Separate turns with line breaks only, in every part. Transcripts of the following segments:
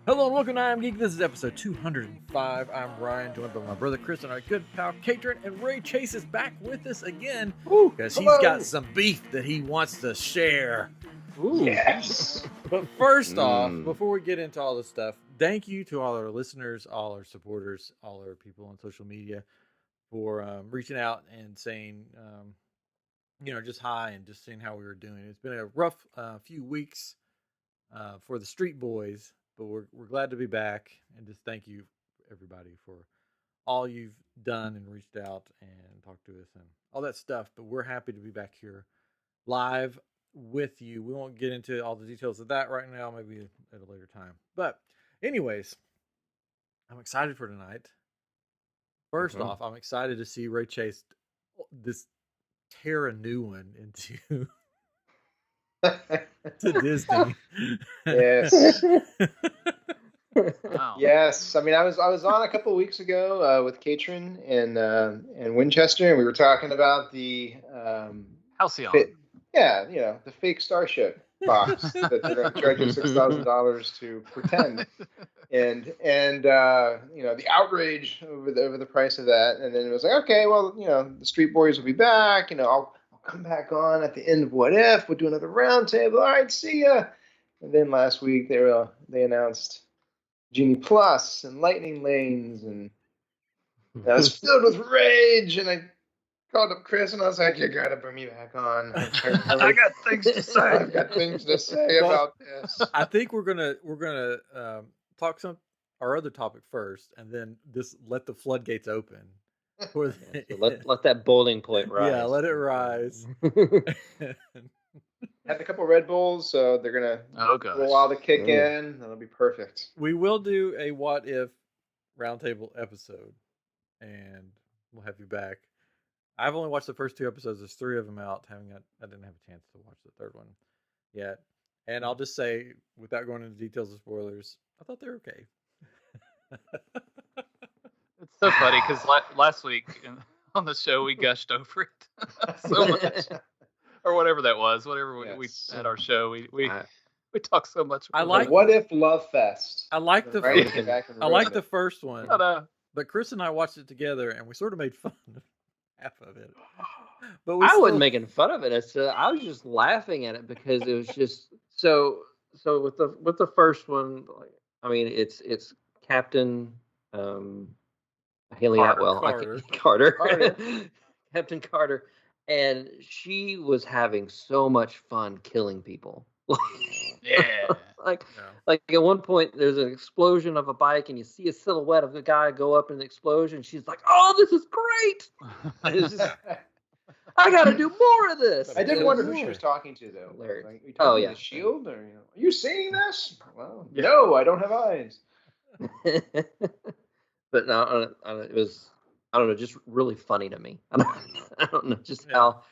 Hello and welcome to I Am Geek. This is episode 205. I'm Ryan, joined by my brother Chris and our good pal Katrin. And Ray Chase is back with us again because he's got some beef that he wants to share.
Ooh.
Yes.
But first off, before we get into all this stuff, thank you to all our listeners, all our supporters, all our people on social media for reaching out and saying, just hi and just seeing how we were doing. It's been a rough few weeks for the Street Boys, but we're glad to be back, and just thank you everybody for all you've done and reached out and talked to us and all that stuff. But we're happy to be back here live with you. We won't get into all the details of that right now, maybe at a later time. But anyways, I'm excited for tonight. First off, I'm excited to see Ray Chase tear a new one into to Disney.
Yes.
Wow.
Yes. I mean, I was on a couple of weeks ago with Katrin and Winchester, and we were talking about the
Halcyon.
the fake Starship box that they're going to charge you $6,000 to pretend, and the outrage over the price of that, and then it was like, okay, well, the Street Boys will be back. I'll come back on at the end of What If. We'll do another roundtable. All right, see ya. And then last week they announced Genie Plus and Lightning Lanes, and I was filled with rage. And I called up Chris and I was like, "You gotta bring me back on.
I got things to say.
I've got things to say about this."
I think we're gonna talk our other topic first, and then just let the floodgates open.
So let that boiling point rise.
Yeah, let it rise.
Had a couple Red Bulls, so they're gonna a while to kick in. That'll be perfect.
We will do a What If roundtable episode, and we'll have you back. I've only watched the first 2 episodes. There's 3 of them out. I didn't have a chance to watch the third one yet. And I'll just say, without going into details of spoilers, I thought they were okay.
It's so funny because last week on the show we gushed over it so much, or whatever that was. Whatever we had our show, we talked so much.
I like
What If Love Fest.
I like the
the
first one, but Chris and I watched it together, and we sort of made fun of half of it. But
I wasn't making fun of it. I was just laughing at it because it was just so. With the first one, I mean, it's Captain Haley Atwell, Carter. Captain Carter, and she was having so much fun killing people.
Yeah.
Like at one point there's an explosion of a bike and you see a silhouette of the guy go up in the explosion. She's like, "Oh, this is great! I got to do more of this."
I did wonder who she was talking to, though. Like, are you talking to the Shield, or are you seeing this? Well, no, I don't have eyes.
But no, it was, I don't know, just really funny to me. I don't know just how.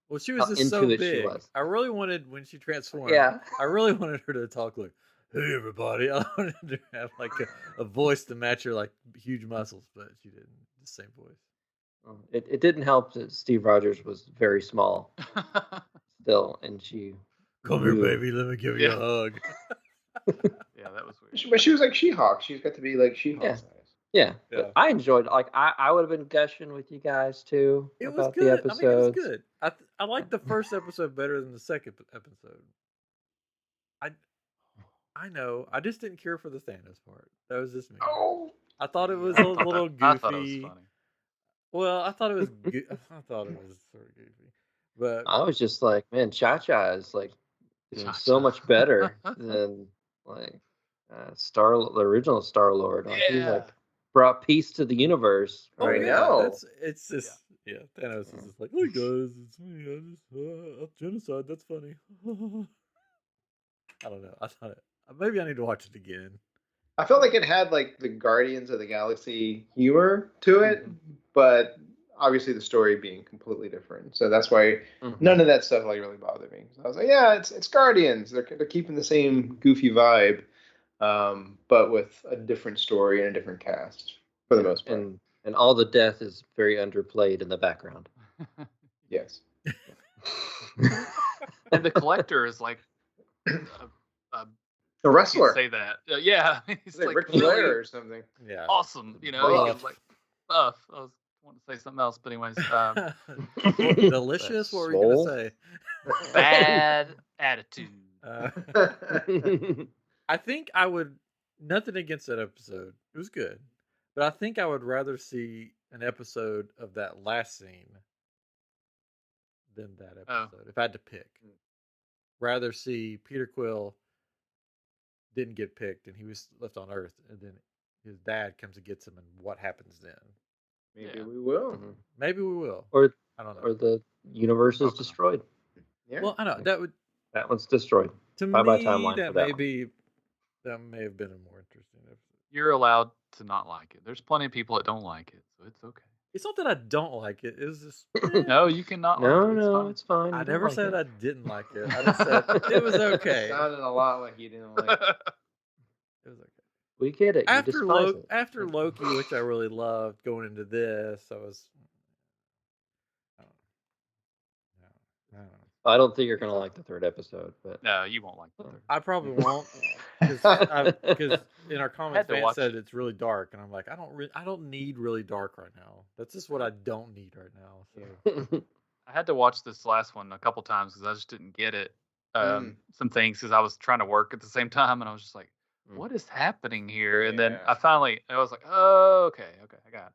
Well, she was just so big. I really wanted, when she transformed, I really wanted her to talk like, "Hey, everybody." I wanted her to have like a voice to match her like huge muscles, but she didn't. The same voice.
It didn't help that Steve Rogers was very small still, and she...
"Come here, baby. Let me give you a hug."
Yeah, that was weird.
But she was like She-Hulk. She's got to be like She-Hulk size.
Yeah. But I enjoyed. I would have been gushing with you guys too about the episodes.
I mean, it was good. I liked the first episode better than the second episode. I know. I just didn't care for the Thanos part. That was just me.
Oh,
I thought it was a little goofy.
I thought it was funny.
Well, I thought it was. I thought it was sort of goofy, but
I was just like, man, Cha-Cha is like so much better than like the original Star-Lord. Like, he's like brought peace to the universe.
Right now.
It's just Thanos is just like, "Hey guys, it's me. I just genocide. That's funny." I don't know. I thought maybe I need to watch it again.
I felt like it had like the Guardians of the Galaxy humor to it, but obviously the story being completely different. So that's why none of that stuff like really bothered me. So I was like, yeah, it's Guardians. They're keeping the same goofy vibe, but with a different story and a different cast for the most part.
And all the death is very underplayed in the background.
Yes.
And the Collector is like a
A wrestler.
Say that. Yeah.
He's like Ric Flair or something.
Yeah.
Awesome. You know, he's like buff. I was wanting to say something else, but anyways.
Delicious. What were you going to say?
Bad attitude.
I think I would. Nothing against that episode. It was good, but I think I would rather see an episode of that last scene than that episode. If I had to pick, rather see Peter Quill didn't get picked and he was left on Earth, and then his dad comes and gets him, and what happens then?
Maybe we will.
Mm-hmm. Maybe we will.
Or
I don't know.
Or the universe is destroyed.
Yeah.
Well, I know
that one's destroyed.
To
Bye
me,
timeline
that
for
may
that
be that may have been a more interesting episode.
You're allowed to not like it. There's plenty of people that don't like it, so it's okay.
It's not that I don't like it. It was just
no, you cannot.
No, it's fine.
I never said I didn't like it. I just said it was okay.
It sounded a lot like you didn't like it.
It was okay.
We get it.
After Loki, which I really loved, going into this, I was.
I don't think you're gonna like the third episode, but
no, you won't like the third.
I probably won't, because in our comments, fan said it's really dark, and I'm like, I don't need really dark right now. That's just what I don't need right now. So
I had to watch this last one a couple times because I just didn't get it. Some things because I was trying to work at the same time, and I was just like, what is happening here? And then I was like, oh, okay, I got it.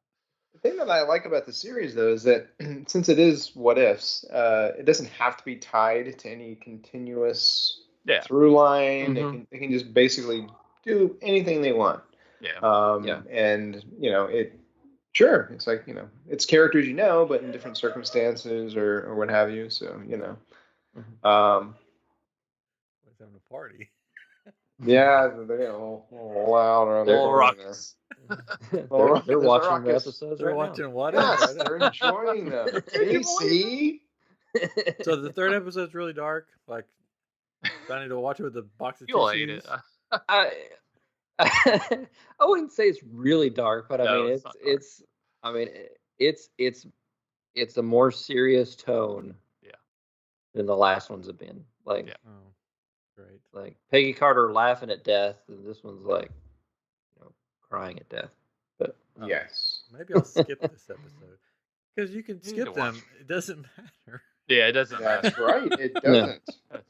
The thing that I like about the series, though, is that since it is what ifs, it doesn't have to be tied to any continuous through line.
Mm-hmm.
They can just basically do anything they want.
Yeah.
And it's like, it's characters but in different circumstances or what have you. So
It's having a party.
Yeah, they're getting a little loud around
there. Rocks.
They're watching the episodes.
They're watching what?
Yes, they're enjoying them. See?
So the third episode's really dark. Like, I need to watch it with a box of
You'll
tissues.
hate it.
I wouldn't say it's really dark, but it's a more serious tone.
Yeah.
Than the last ones have been. Like.
Yeah.
Oh, great.
Like Peggy Carter laughing at death, and this one's like, crying at death. But
yes,
maybe I'll skip this episode because you can skip them. It doesn't matter.
Yeah, it doesn't matter.
That's right. It doesn't.
That's true.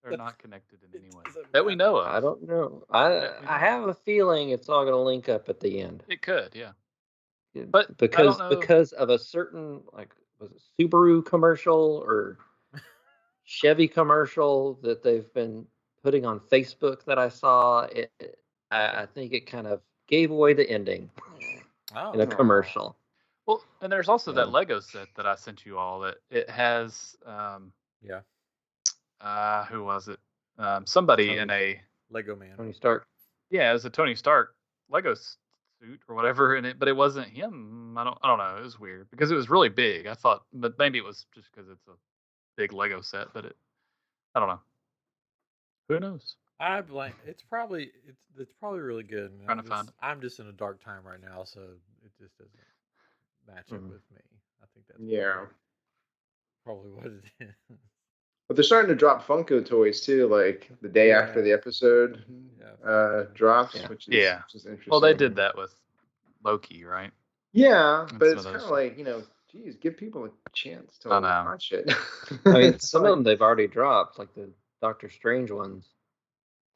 They're not connected in any way that we know of.
I don't know. I have a feeling it's all going to link up at the end.
It could, yeah.
But because of a certain, like, was it Subaru commercial or Chevy commercial that they've been putting on Facebook that I saw, I think it kind of gave away the ending in a commercial.
Well, and there's also that Lego set that I sent you all that it has. Who was it? Somebody in a
Lego man.
Tony Stark.
Yeah, it was a Tony Stark Lego suit or whatever in it, but it wasn't him. I don't know. It was weird because it was really big. I thought, but maybe it was just because it's a big Lego set, but I don't know. Who knows?
I blame. It's probably really good. I'm just in a dark time right now, so it just doesn't match up with me. I think that's probably what it is.
But they're starting to drop Funko toys too, like the day after the episode drops, which is interesting.
Well, they did that with Loki, right?
Yeah, but it's kind of like, geez, give people a chance to watch it.
I mean, some of them they've already dropped, like the Doctor Strange ones.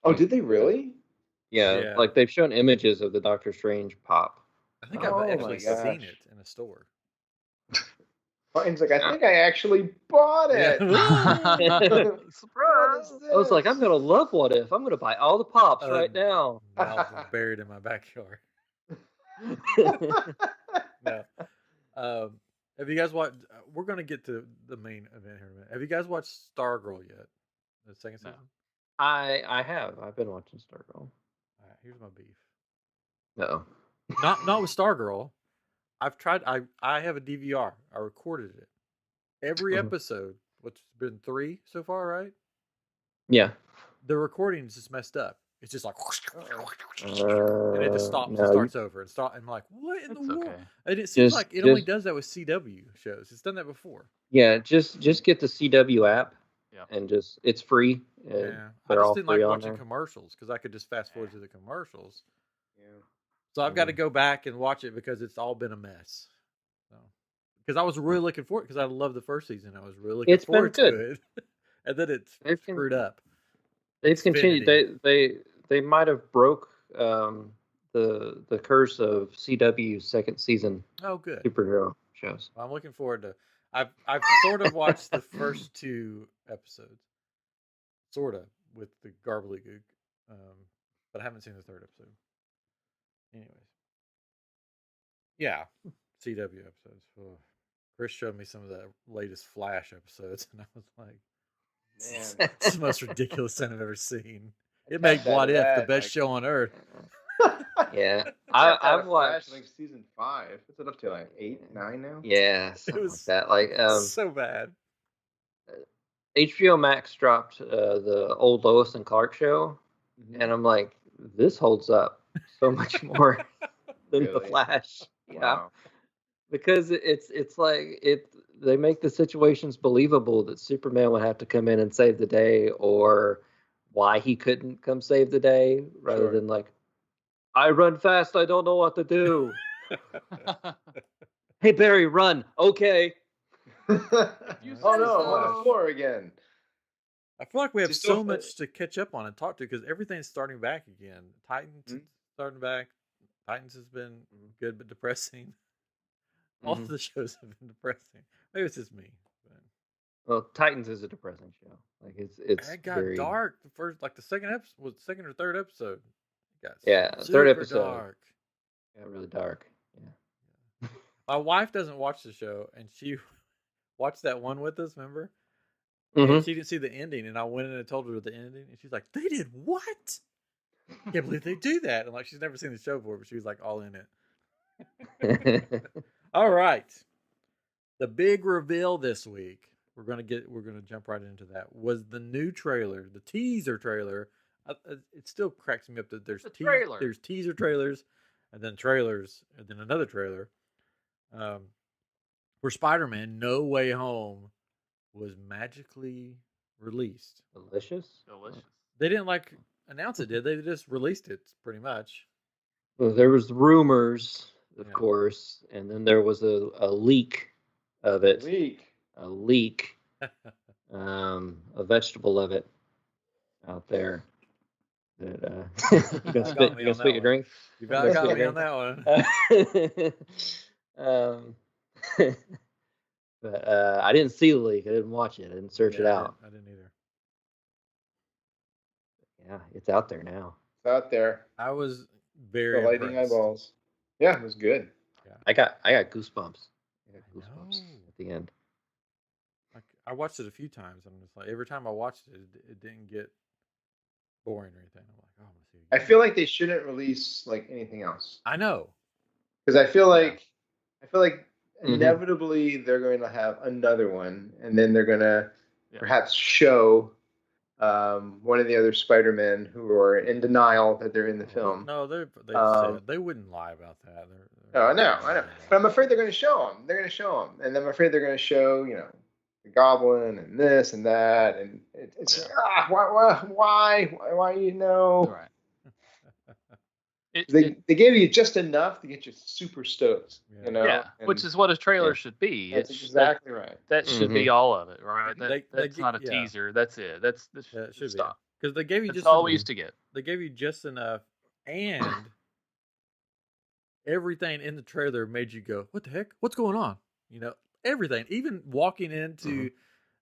Oh, did they really?
Yeah, like they've shown images of the Doctor Strange pop.
I think I've actually seen it in a store.
Martin's like, I think I actually bought it.
Surprise!
I was like, I'm gonna love What If. I'm gonna buy all the pops right now.
Miles is buried in my backyard. No. Have you guys watched? We're gonna get to the main event here in a minute. Have you guys watched Stargirl yet? The second season.
I have. I've been watching Stargirl.
All right, here's my beef.
No.
Not with Stargirl. I've tried. I have a DVR. I recorded it. Every episode, which has been 3 so far, right?
Yeah.
The recording is just messed up. It's just like, and it just stops and starts over and start. I'm like, what in the world?
Okay.
And it seems like it only does that with CW shows. It's done that before.
Yeah, just get the CW app
Yeah.
and just it's free.
Yeah, I
They're
just
all
didn't
free
like
on
watching
there.
commercials because I could just fast forward to the commercials.
Yeah.
So I've got to go back and watch it because it's all been a mess. So, because I was really looking forward because I loved the first season. I was really looking
It's been
forward
good.
to it, and then it's
They've
screwed up.
They've continued.
Xfinity.
They might have broke the curse of CW's second season
Oh, good.
superhero shows.
I'm looking forward to. I've sort of watched the first 2 episodes, sort of with the Garbly-Gook, but I haven't seen the 3rd episode. Anyways, yeah, CW episodes. Oh. Chris showed me some of the latest Flash episodes, and I was like,
Man.
"It's the most ridiculous thing I've ever seen." It
Attach
made What
that to
If the
that,
best
like-
show on earth.
Yeah,
I've
I've watched.
like season 5. What's it up to? Like 8, 9 now?
Yeah, something like
was
that. Like
So bad.
HBO Max dropped the old Lois and Clark show,
Mhm.
and I'm like, this holds up so much more than the
Really?
Flash. Yeah,
Wow.
because it's like they make the situations believable that Superman would have to come in and save the day, or why he couldn't come save the day, rather
Sure.
than like, I run fast, I don't know what to do. Hey Barry, run. Okay.
Oh no, I'm on the floor again.
I feel like we have
Just
so
don't-
much to catch up on and talk to because everything's starting back again. Titans
Mhm.
starting back. Titans has been good but depressing. All of the shows have been depressing. Maybe it's just me. But
Well, Titans is a depressing show. Like it's
it got
very
dark. The first, like the second episode, was second or third episode. It got
third
super
episode
dark.
got really dark. Yeah.
My wife doesn't watch the show, and she watched that one with us. Remember?
Mhm.
And she didn't see the ending, and I went in and told her the ending, and she's like, "They did what? Can't believe they do that." And like, she's never seen the show before, but she was like all in it. All right, the big reveal this week. We're gonna jump right into that. Was the new trailer, the teaser trailer? It still cracks me up that there's
trailer.
there's teaser trailers, and then trailers, and then another trailer. For Spider-Man: No Way Home was magically released.
Delicious.
They didn't like announce it, did they? They just released it, pretty much.
Well, there was rumors, of
Yeah.
course, and then there was a leak of it.
Leak.
A leak. A vegetable of it out there. That you gonna spit,
me
you gonna
on
spit
that
your
one.
drink?
You got
That's
me
good.
on that one.
But I didn't see the leak. I didn't watch it. I didn't search it
Yeah,
out.
I didn't either.
Yeah, it's out there now.
It's out there.
I was very
Delighting
impressed.
eyeballs. Yeah, it was good.
I got goosebumps. I got goosebumps
know.
at the end.
Like, I watched it a few times. I'm just like, every time I watched it, it didn't get boring or anything. I'm like, oh, I'm gonna see it
I
again.
feel like they shouldn't release like anything else
I know.
because I feel like
Mhm.
inevitably they're going to have another one, and then they're going to
Yeah.
perhaps show one of the other Spider-Men who are in denial that they're in the film.
No, they
Um,
said they wouldn't lie about that.
No, I know. But I'm afraid they're going to show them. They're going to show them, and I'm afraid they're going to show, the Goblin and this and that, and it's why
Right.
They gave you just enough to get you super stoked,
Yeah,
and
which is what a trailer should be.
that's
It's
exactly right.
that should be all of it, right? That's
They-
not a
yeah.
teaser. That's it. That's
Yeah, it should
stop.
be because they gave you
That's
just
all we used to get.
They gave you just enough, and everything in the trailer made you go, "What the heck? What's going on?" Everything, even walking into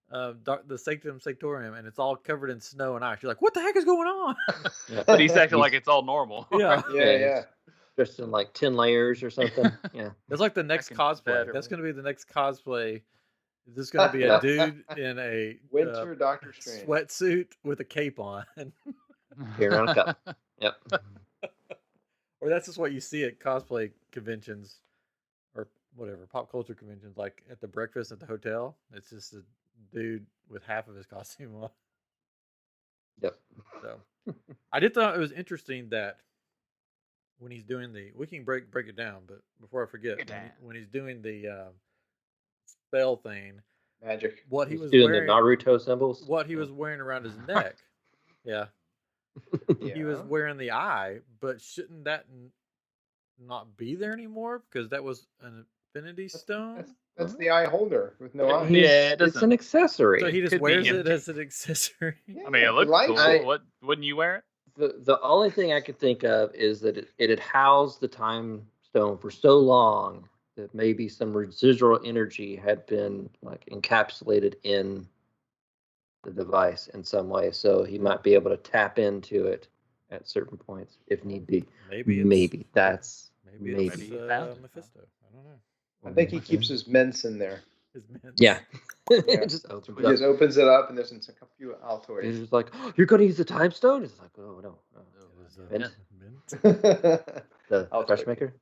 the Sanctum Sanctorum, and it's all covered in snow and ice. You're like, "What the heck is going on?"
But he's acting like it's all normal.
Yeah.
Yeah.
Just in like 10 layers or something. Yeah.
It's like the next
Fucking
cosplay.
better.
That's going to be the next cosplay. Is this going to be a dude in a
Winter Doctor Strange.
sweatsuit with a cape on?
Carrying around a cup. Yep.
Or that's just what you see at cosplay conventions or whatever, pop culture conventions, like at the breakfast at the hotel. It's just a dude with half of his costume on.
Yep.
So I did thought it was interesting that when he's doing we can break it down, but before I forget,
Break it down.
when he's doing the spell thing,
Magic.
what he was
doing
wearing,
the Naruto symbols.
what he was wearing around his neck. Yeah,
Yeah.
he was wearing the eye, but shouldn't that not be there anymore because that was an Infinity Stone?
That's the eye holder with no eye.
Yeah, it
It's
doesn't-
an accessory.
So he just
Could be
wears it
empty.
as an accessory.
Yeah,
I mean, it
he
looked
likes
cool.
it.
What wouldn't you wear it?
The only thing I could think of is that it had housed the time stone for so long that maybe some residual energy had been like encapsulated in the device in some way, so he might be able to tap into it at certain points if need be.
Maybe
That's
maybe it's
Maybe he found it.
Mephisto. I don't know.
I think he keeps his mints in there.
His mints.
Yeah.
Yeah.
It just opens
He just
up.
opens it up, and there's a few
He's
Altoids.
just like, oh, you're gonna use the time stone? It's like, oh no.
It was,
Mint?
mint.
The
Altoid.
fresh maker.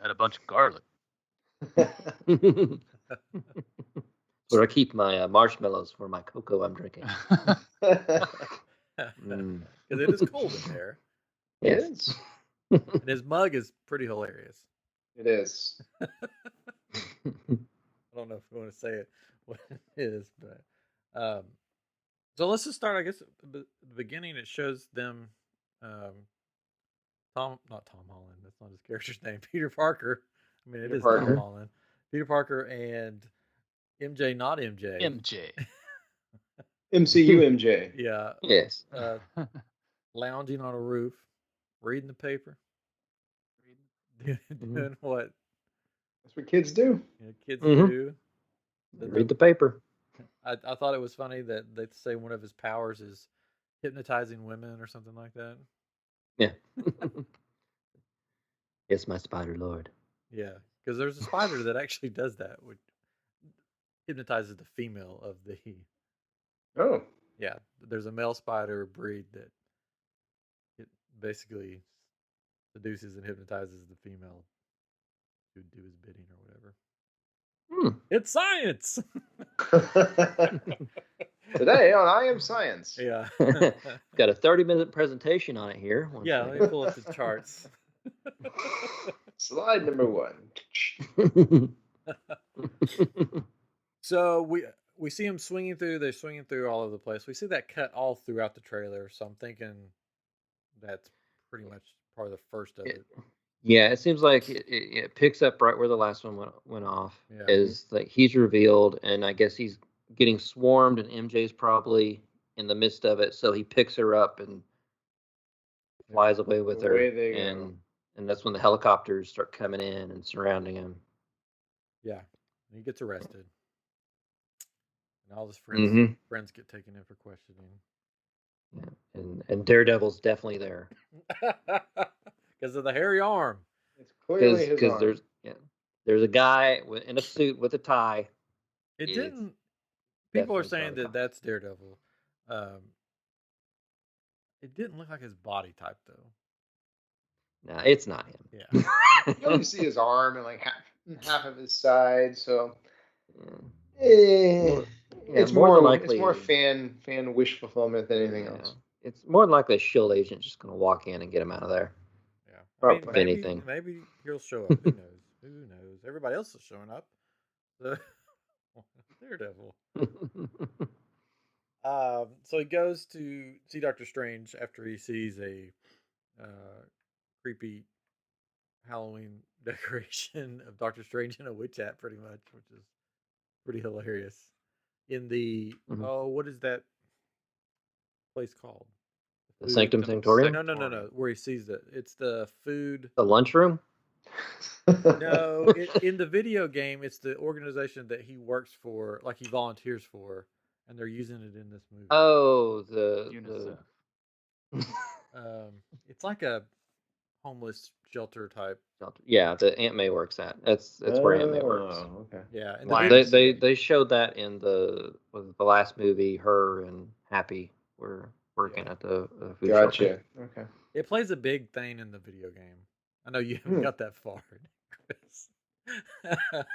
Had a bunch of garlic.
Where I keep my marshmallows for my cocoa I'm drinking. Mm.
Because it is cold in there.
It
Yes.
is.
And his mug is pretty hilarious.
It is.
I don't know if you want to say it what it is, but so let's just start. I guess at the beginning it shows them, not Tom Holland. That's not his character's name. Peter Parker. I mean, it
Peter
is
Parker.
Tom Holland. Peter Parker and MJ, not MJ.
MJ.
MCU MJ.
Yeah,
Yes.
lounging on a roof, reading the paper, doing what
That's what kids do.
kids
Mhm.
do.
Read the paper.
I thought it was funny that they say one of his powers is hypnotizing women or something like that.
Yeah. Yes, my spider lord.
Yeah, because there's a spider that actually does that, which hypnotizes the female of the.
Oh.
Yeah, there's a male spider breed that it basically seduces and hypnotizes the female to do his bidding or whatever. It's science.
Today on I Am Science.
Yeah.
Got a 30-minute presentation on it here. One
Yeah, let me pull up the charts.
Slide number 1.
second.
So we see him swinging through. They're swinging through all over the place. We see that cut all throughout the trailer. So I'm thinking that's pretty much probably the first of it.
Yeah, it seems like it picks up right where the last one went off.
Yeah.
Is like he's revealed, and I guess he's getting swarmed, and MJ's probably in the midst of it. So he picks her up and flies away with her,
Away they go.
and that's when the helicopters start coming in and surrounding him.
Yeah, and he gets arrested, and all his
Mhm.
friends get taken in for questioning.
Yeah. And Daredevil's definitely there
Because of the hairy arm.
It's clearly his
because
arm.
there's a guy in a suit with a tie.
It
It's
didn't. People are
definitely
saying
Charlie
that that's Daredevil. It didn't look like his body type though.
No, it's not him.
Yeah.
You only see his arm and like half of his side, so
Yeah,
it's
more
more
than likely-
it's more fan wish fulfillment than anything
Yeah.
else.
It's more than likely a shield agent just going to walk in and get him out of there.
Yeah.
Probably.
If anything.
Maybe he'll show up. Who knows? Who knows? Everybody else is showing up. So, Daredevil. So he goes to see Doctor Strange after he sees a creepy Halloween decoration of Doctor Strange in a witch hat, pretty much, which is pretty hilarious. In the
Mhm.
what is that place called?
The
Food-
Sanctum Sanctorium?
No. Where he sees it, it's the food.
The lunchroom?
No, in the video game, it's the organization that he works for, like he volunteers for, and they're using it in this movie.
Oh,
UNICEF.
It's like a homeless shelter type.
yeah, the Aunt May works at. That's where Aunt May works.
Oh, okay.
Yeah, and
Why?
They showed that in the last movie. Her and Happy were working at the food
Gotcha.
shelter.
Okay.
it plays a big thing in the video game. I know you haven't got that far, Chris.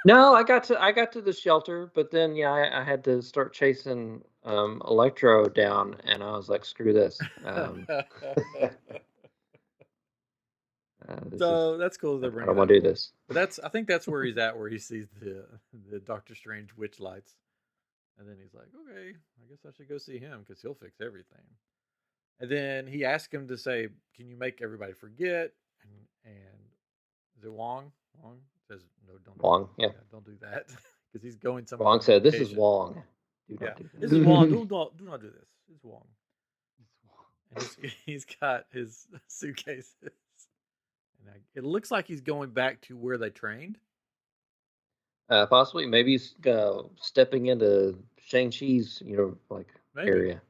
No, I got to the shelter, but then I had to start chasing Electro down, and I was like, screw this.
So that's cool. They're
I
bringing.
don't want to do this.
But I think that's where he's at, where he sees the Doctor Strange witch lights, and then he's like, okay, I guess I should go see him because he'll fix everything. And then he asks him to say, can you make everybody forget? And is it Wong? Wong says, no, don't.
Wong, yeah.
Don't do that because he's going somewhere.
Wong said, "This is
vacation."
Wong.
Yeah, this is Wong. Do not do this. It's Wong. And he's got his suitcases. And it looks like he's going back to where they trained.
Possibly, maybe he's stepping into Shang-Chi's, like
Maybe.
area.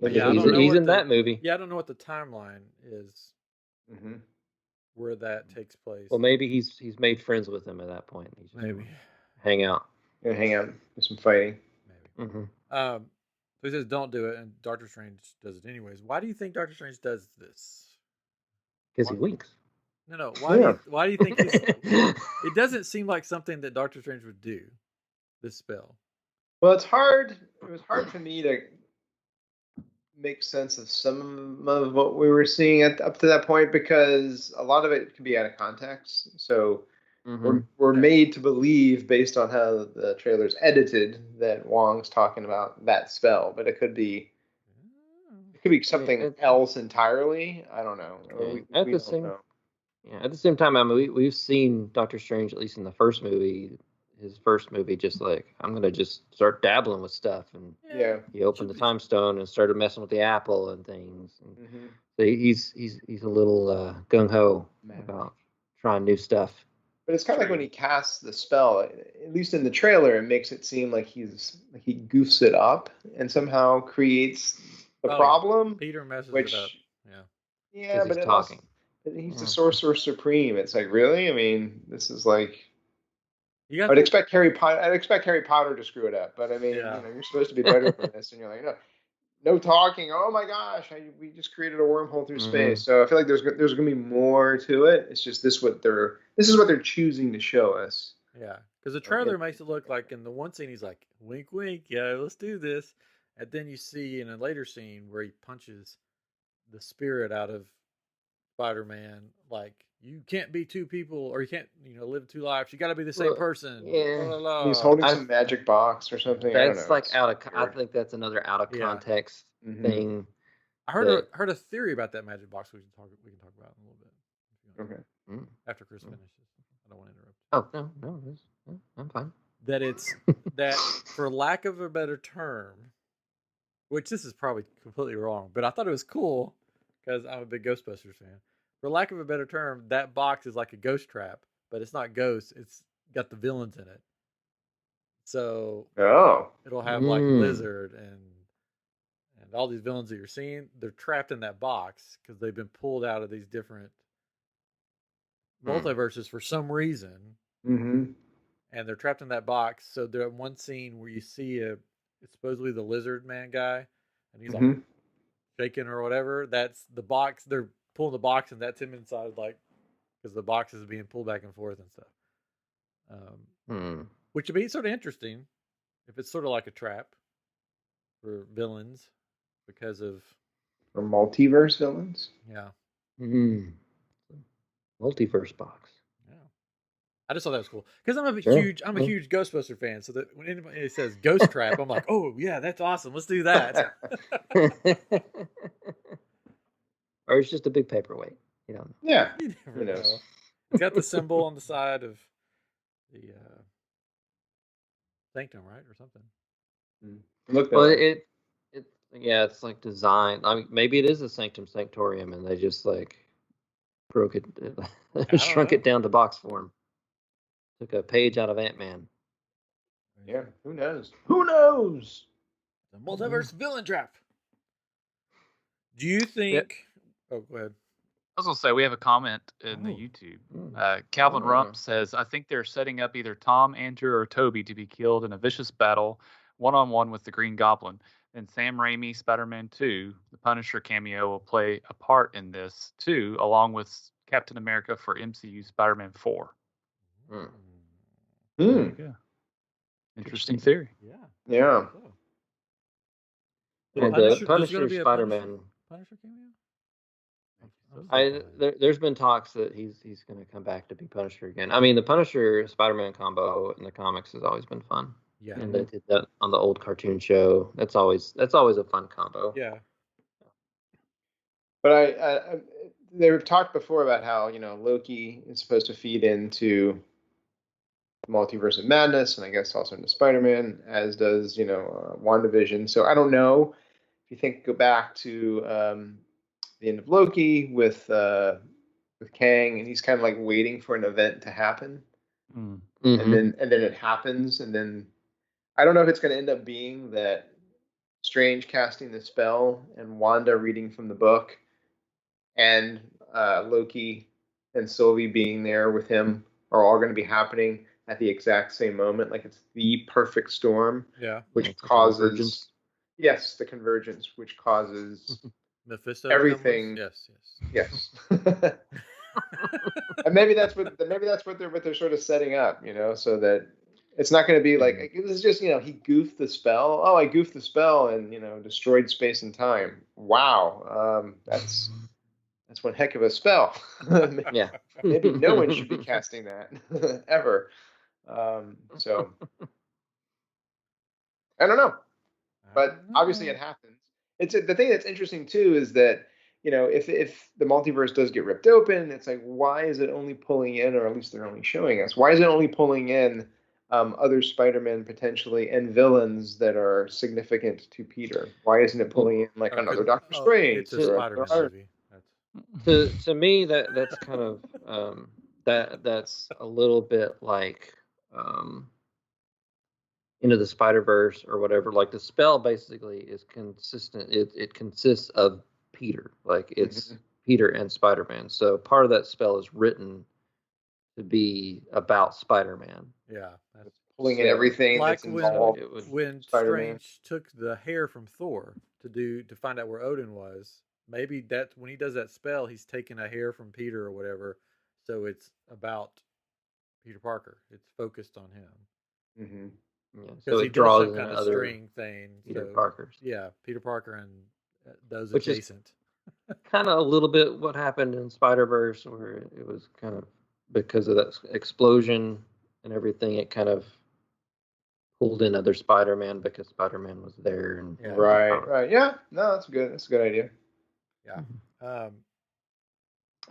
But yeah,
he's in that movie.
Yeah, I don't know what the timeline is. Where that takes place.
Well, maybe he's made friends with him at that point. He's
Maybe
hang out.
Gonna hang out, do some fighting.
Maybe. So he says, "Don't do it," and Doctor Strange does it anyways. Why do you think Doctor Strange does this?
Because he winks.
No. Why do you think he's? It doesn't seem like something that Doctor Strange would do. This spell.
Well, it's hard. It was hard for me to make sense of some of what we were seeing up to that point because a lot of it can be out of context. So we're made to believe based on how the trailer's edited that Wong's talking about that spell, but it could be something else entirely. I don't know.
At the same time, I mean, we've seen Doctor Strange, at least in the first movie. His first movie, just like, I'm gonna just start dabbling with stuff, and he opened the time stone and started messing with the apple and things. And so he's a little gung ho about trying new stuff.
But it's kind of like when he casts the spell, at least in the trailer, it makes it seem like he goofs it up and somehow creates the problem.
Peter messes
it
up.
Yeah, but
he's talking.
He's the Sorcerer Supreme. It's like, really? I mean, this is like.
I'd
expect Harry Potter to screw it up, but I mean, you're supposed to be better than this, and you're like, no talking. Oh my gosh, we just created a wormhole through space. So I feel like there's going to be more to it. It's just this is what they're choosing to show us.
Yeah, because the trailer makes it look like in the one scene he's like, wink, wink, yeah, let's do this, and then you see in a later scene where he punches the spirit out of Spider-Man, like. You can't be two people, or you can't, live two lives. You got to be the same person.
Yeah.
Blah, blah, blah. He's holding some magic box or something.
That's like I think that's another out of context thing.
I heard a theory about that magic box. We can talk about in a little bit.
Okay.
After Chris finishes, I don't want to interrupt.
Oh no, I'm fine.
That it's that, for lack of a better term, which this is probably completely wrong, but I thought it was cool because I'm a big Ghostbusters fan. For lack of a better term, that box is like a ghost trap, but it's not ghosts. It's got the villains in it. So it'll have like Lizard and all these villains that you're seeing. They're trapped in that box because they've been pulled out of these different multiverses for some reason. And they're trapped in that box. So there's one scene where you see it's supposedly the Lizard Man guy, and he's like shaking or whatever. That's the box. They're pulling the box, and that's him inside, like, because the box is being pulled back and forth and stuff. Which would be sort of interesting if it's sort of like a trap for villains because of
or multiverse villains.
Yeah.
Multiverse box.
Yeah. I just thought that was cool because I'm a huge Ghostbuster fan. So that when anybody says ghost trap, I'm like, oh yeah, that's awesome. Let's do that.
Or it's just a big paperweight. You don't know.
Yeah.
Who knows? It's got the symbol on the side of the sanctum, right? Or something.
It's like designed. I mean, maybe it is a sanctum sanctorium and they just like broke it, shrunk it down to box form. Took a page out of Ant-Man.
Yeah, who knows? Who knows?
The multiverse villain trap. Do you think... Oh, go ahead.
I was going to say, we have a comment in the YouTube. Calvin Rump says, I think they're setting up either Tom, Andrew, or Toby to be killed in a vicious battle, one-on-one with the Green Goblin. And Sam Raimi, Spider-Man 2, the Punisher cameo will play a part in this, too, along with Captain America for MCU Spider-Man 4. Yeah. Interesting theory.
Yeah.
And the Punisher Spider-Man.
Punisher cameo?
There's been talks that he's going to come back to be Punisher again. I mean, the Punisher Spider-Man combo in the comics has always been fun.
Yeah.
And they did that on the old cartoon show. That's always a fun combo.
Yeah.
But they've talked before about how Loki is supposed to feed into the Multiverse of Madness, and I guess also into Spider-Man, as does WandaVision. So I don't know if you think go back to the end of Loki with Kang, and he's kind of like waiting for an event to happen,
Mm-hmm.
and then it happens, and then I don't know if it's going to end up being that Strange casting the spell and Wanda reading from the book, and Loki and Sylvie being there with him are all going to be happening at the exact same moment. Like it's the perfect storm.
Yeah.
Which causes the convergence, which causes
Mephisto
everything. Yes. And maybe that's what they're sort of setting up, so that it's not going to be like this is just he goofed the spell. Oh, I goofed the spell and destroyed space and time. Wow, that's one heck of a spell.
Yeah,
maybe no one should be casting that ever. So I don't know, but obviously it happens. It's the thing that's interesting too is that if the multiverse does get ripped open, it's like why is it only pulling in, or at least they're only showing us, why is it only pulling in other Spider-Man potentially and villains that are significant to Peter? Why isn't it pulling in like another Doctor Strange?
It's a Spider-Man movie.
To me, that's kind of that's a little bit like Into the Spider-Verse or whatever. Like the spell basically is consistent. It consists of Peter. Like it's Peter and Spider-Man. So part of that spell is written to be about Spider-Man.
Yeah, that's
pulling in everything
like
that's involved.
When Strange took the hair from Thor to find out where Odin was. Maybe that when he does that spell, he's taking a hair from Peter or whatever. So it's about Peter Parker. It's focused on him.
Mm-hmm.
Yeah,
so
it
he
draws
does some kind of string thing.
Peter Parkers.
Yeah, Peter Parker and those
Which
adjacent.
Kind of a little bit what happened in Spider-Verse, where it was kind of because of that explosion and everything. It kind of pulled in other Spider-Man because Spider-Man was there. And
right. Yeah, no, that's good. That's a good idea.
Yeah.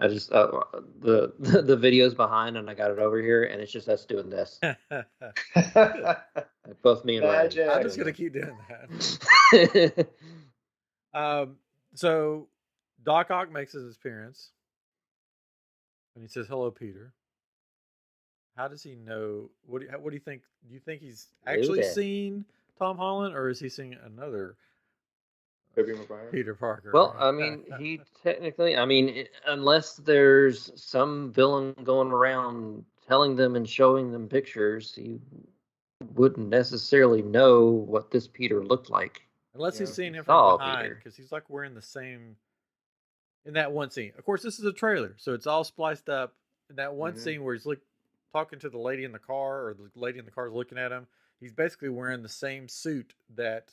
I just the video's behind, and I got it over here, and it's just us doing this. Both me and Ryan.
I'm just gonna keep doing that. So Doc Ock makes his appearance, and he says, "Hello, Peter." How does he know? What do you think? Do you think he's actually seen Tom Holland, or is he seeing another Peter Parker?
Well, I mean, he technically, unless there's some villain going around telling them and showing them pictures, he wouldn't necessarily know what this Peter looked like.
Unless he's seen him from behind, because he's like wearing the same in that one scene. Of course, this is a trailer, so it's all spliced up. In that one scene where he's talking to the lady in the car, or the lady in the car is looking at him, he's basically wearing the same suit that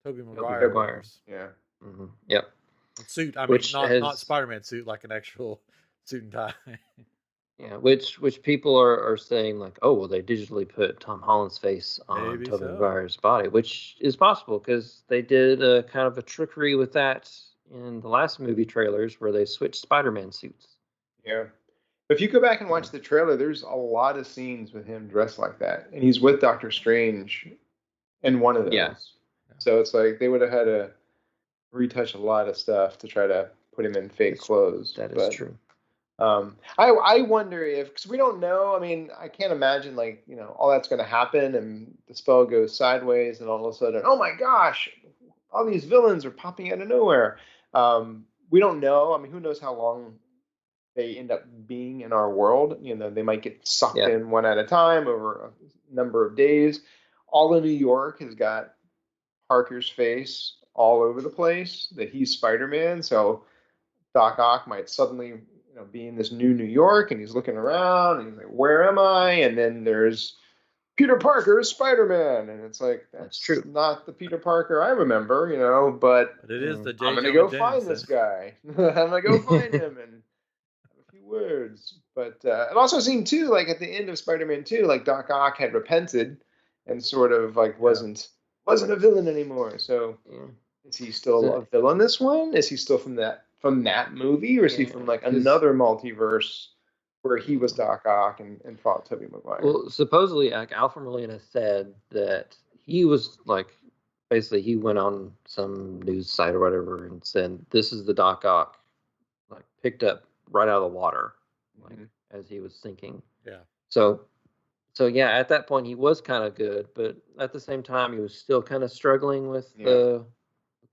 Tobey Maguire wears.
Yeah.
Mm-hmm. Yep.
Suit. I mean, not Spider-Man suit, like an actual suit and tie.
Yeah, which people are saying like, oh, well, they digitally put Tom Holland's face on Tobey Maguire's body, which is possible because they did a kind of a trickery with that in the last movie trailers where they switched Spider-Man suits.
Yeah. If you go back and watch the trailer, there's a lot of scenes with him dressed like that, and he's with Doctor Strange in one of those.
Yeah.
So it's like they would have had to retouch a lot of stuff to try to put him in fake clothes.
That is true.
I wonder if, because we don't know. I mean, I can't imagine all that's going to happen, and the spell goes sideways, and all of a sudden, oh my gosh, all these villains are popping out of nowhere. We don't know. I mean, who knows how long they end up being in our world? They might get sucked in one at a time over a number of days. All of New York has got Parker's face all over the place, that he's Spider-Man. So Doc Ock might suddenly be in this new New York, and he's looking around and he's like, where am I? And then there's Peter Parker is Spider-Man, and it's like that's
true.
not the Peter Parker I remember, but
But it is the J.
I'm gonna
Jonah
go find this
Jameson.
guy. I'm gonna go find him and have a few words. But and also seeing too, like at the end of Spider-Man 2, like Doc Ock had repented and sort of like wasn't a villain anymore. So is he still a villain this one? Is he still from that movie, or is he from like another multiverse where he was Doc Ock and fought Tobey Maguire?
Well, supposedly, like Alfred Molina said that he was like, basically, he went on some news site or whatever and said, "This is the Doc Ock, like picked up right out of the water, like as he was sinking."
Yeah.
So yeah, at that point he was kind of good, but at the same time he was still kind of struggling with the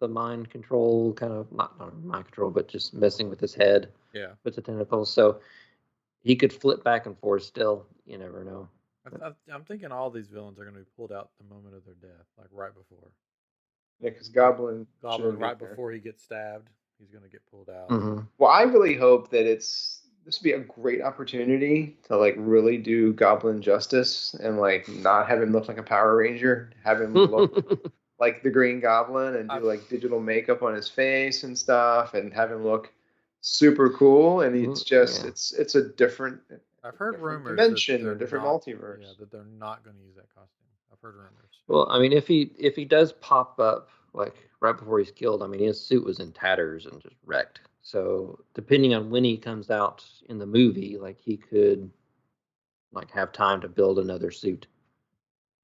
mind control, kind of not mind control, but just messing with his head.
Yeah.
With the tentacles, so he could flip back and forth still. You never know.
I'm thinking all these villains are going to be pulled out the moment of their death, like right before.
Yeah, because Goblin
right before he gets stabbed, he's going to get pulled out.
Mm-hmm.
Well, I really hope that this would be a great opportunity to like really do Goblin justice and like not have him look like a Power Ranger, have him look like the Green Goblin and do like digital makeup on his face and stuff, and have him look super cool. And it's just it's a different.
I've heard rumors
dimension, a different multiverse.
Yeah, that they're not going to use that costume. I've heard rumors.
Well, I mean, if he does pop up like right before he's killed, I mean, his suit was in tatters and just wrecked. So depending on when he comes out in the movie, like he could like have time to build another suit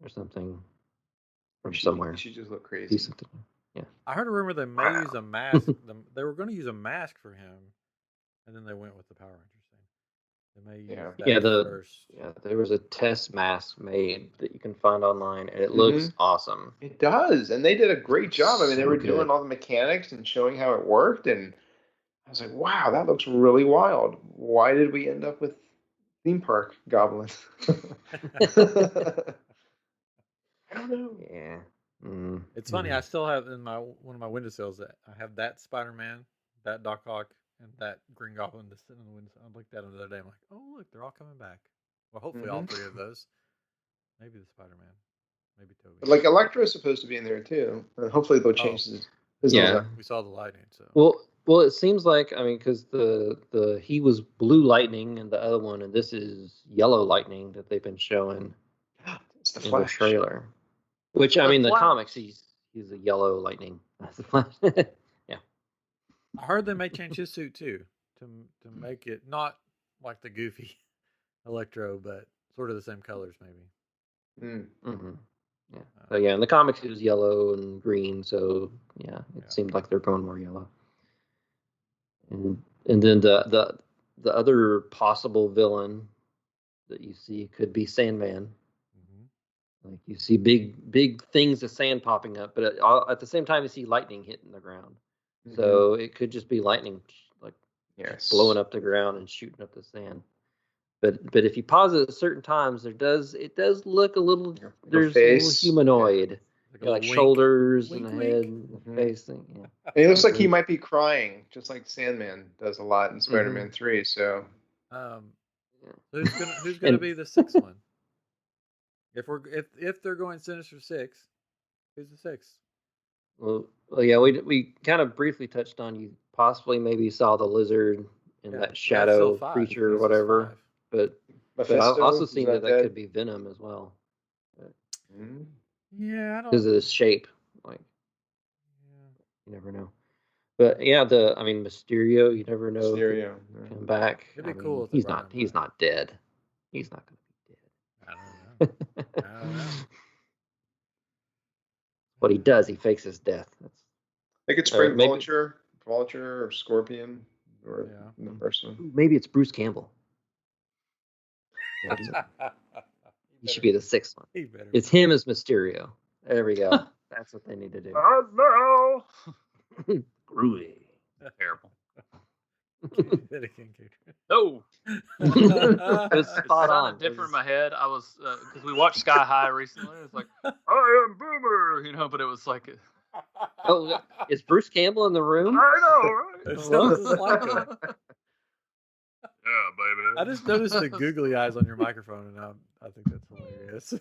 or something from somewhere.
He should just look crazy.
Yeah.
I heard a rumor they may use a mask. They were going to use a mask for him, and then they went with the Power Rangers thing. They may use that first.
Yeah, there was a test mask made that you can find online, and it looks awesome.
It does, and they did a great job. I mean, they were doing all the mechanics and showing how it worked, and I was like, wow, that looks really wild. Why did we end up with theme park goblins? I don't know.
Yeah.
It's funny. I still have in one of my windowsills that I have that Spider-Man, that Doc Ock, and that Green Goblin that's sitting in the window. I looked at them the other day. I'm like, oh look, they're all coming back. Well, hopefully all three of those. Maybe the Spider-Man. Maybe Toby.
But like Electro's supposed to be in there too, and hopefully they'll change his.
We saw the lighting. So
well, it seems like because the he was blue lightning and the other one, and this is yellow lightning that they've been showing
it's the
in
Flash.
the trailer. Which I mean, the comics he's a yellow lightning. That's the Flash. Yeah.
I heard they may change his suit too to make it not like the goofy Electro, but sort of the same colors maybe.
Mm-hmm. Yeah. So yeah, in the comics it was yellow and green, so yeah, it seemed like they're going more yellow. And then the other possible villain that you see could be Sandman. Like you see big things of sand popping up, but at the same time you see lightning hitting the ground. So it could just be lightning, like blowing up the ground and shooting up the sand. But if you pause it at certain times, it does look a little. There's a little humanoid, like shoulders and a head, and a face thing. Yeah.
And it looks like he might be crying, just like Sandman does a lot in Spider-Man 3. So,
who's gonna be the sixth one? If they're going Sinister Six, who's the sixth?
Well, yeah, we kind of briefly touched on you possibly maybe saw the lizard and that shadow creature or whatever, but I've also seen that could be Venom as well. But,
yeah, I don't
because of his shape, like you never know. But yeah, Mysterio, you never know.
Mysterio
come back.
It'd be cool. If
he's not dead. He's not going to be dead.
I don't know.
What he does, he fakes his death.
They could spring Vulture or Scorpion or the person.
Maybe it's Bruce Campbell. He should be the sixth one. It's him as Mysterio. There we go. That's what they need to do.
No.
Groovy.
Terrible.
No.
It's spot on.
Different in my head. I was because we watched Sky High recently. It's like I am Boomer, but it was like.
Oh, is Bruce Campbell in the room?
I know, right?
It sounds just like him.
Yeah, baby.
I just noticed the googly eyes on your microphone, and I think that's hilarious.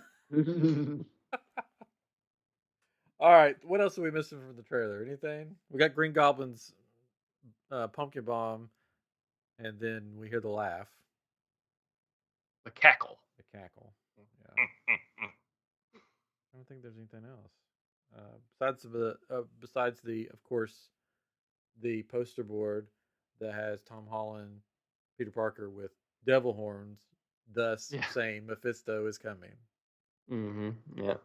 All right, what else are we missing from the trailer? Anything? We got Green Goblin's pumpkin bomb, and then we hear the laugh,
The cackle.
the cackle. Yeah, I don't think there's anything else besides the, of course, the poster board that has Tom Holland, Peter Parker with devil horns, thus saying Mephisto is coming.
Yeah,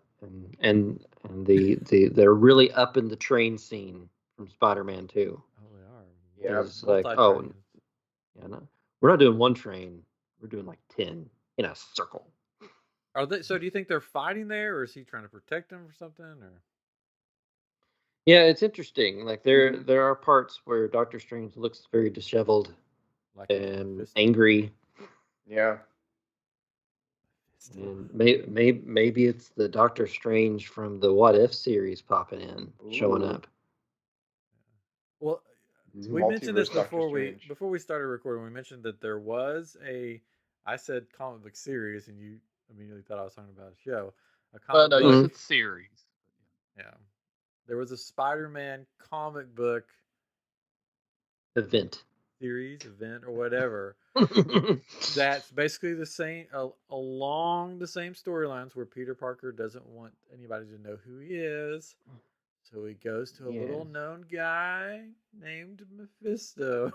and they're really up in the train scene from Spider-Man 2.
Oh, they are.
Yeah.
It's like, oh, yeah, no, we're not doing one train. We're doing like 10 in a circle.
Are they? So, do you think they're fighting there, or is he trying to protect them or something? Or
Yeah, it's interesting. Like there are parts where Doctor Strange looks very disheveled
like
and angry.
Yeah.
And maybe it's the Doctor Strange from the What If series popping in, showing up.
Well, we mentioned this before we started recording. We mentioned that there was I said comic book series, and you immediately thought I was talking about a show.
No, you said series.
Yeah, there was a Spider-Man comic book
event,
or whatever. That's basically the same, along the same storylines, where Peter Parker doesn't want anybody to know who he is. So he goes to a little known guy named Mephisto.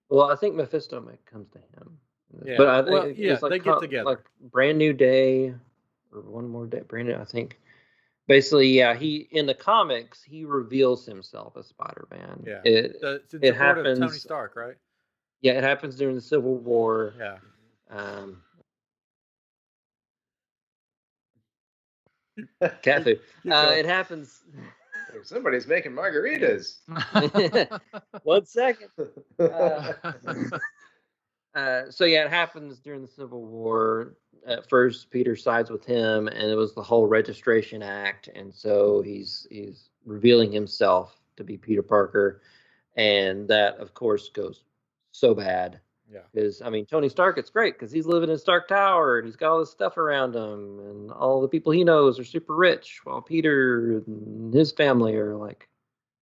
Well, I think Mephisto comes to him.
Yeah,
but I think
like they get together.
Like Brand New Day, or One More Day. Brand New, I think. Basically, he in the comics he reveals himself as Spider-Man.
Yeah,
it happens.
Tony Stark, right?
Yeah, it happens during the Civil War.
Yeah.
Cat food. It happens.
Somebody's making margaritas.
1 second. So yeah, it happens during the Civil War. At first, Peter sides with him, and it was the whole Registration Act, and so he's revealing himself to be Peter Parker, and that of course goes so bad.
Yeah.
Because Tony Stark, it's great because he's living in Stark Tower and he's got all this stuff around him, and all the people he knows are super rich, while Peter and his family are like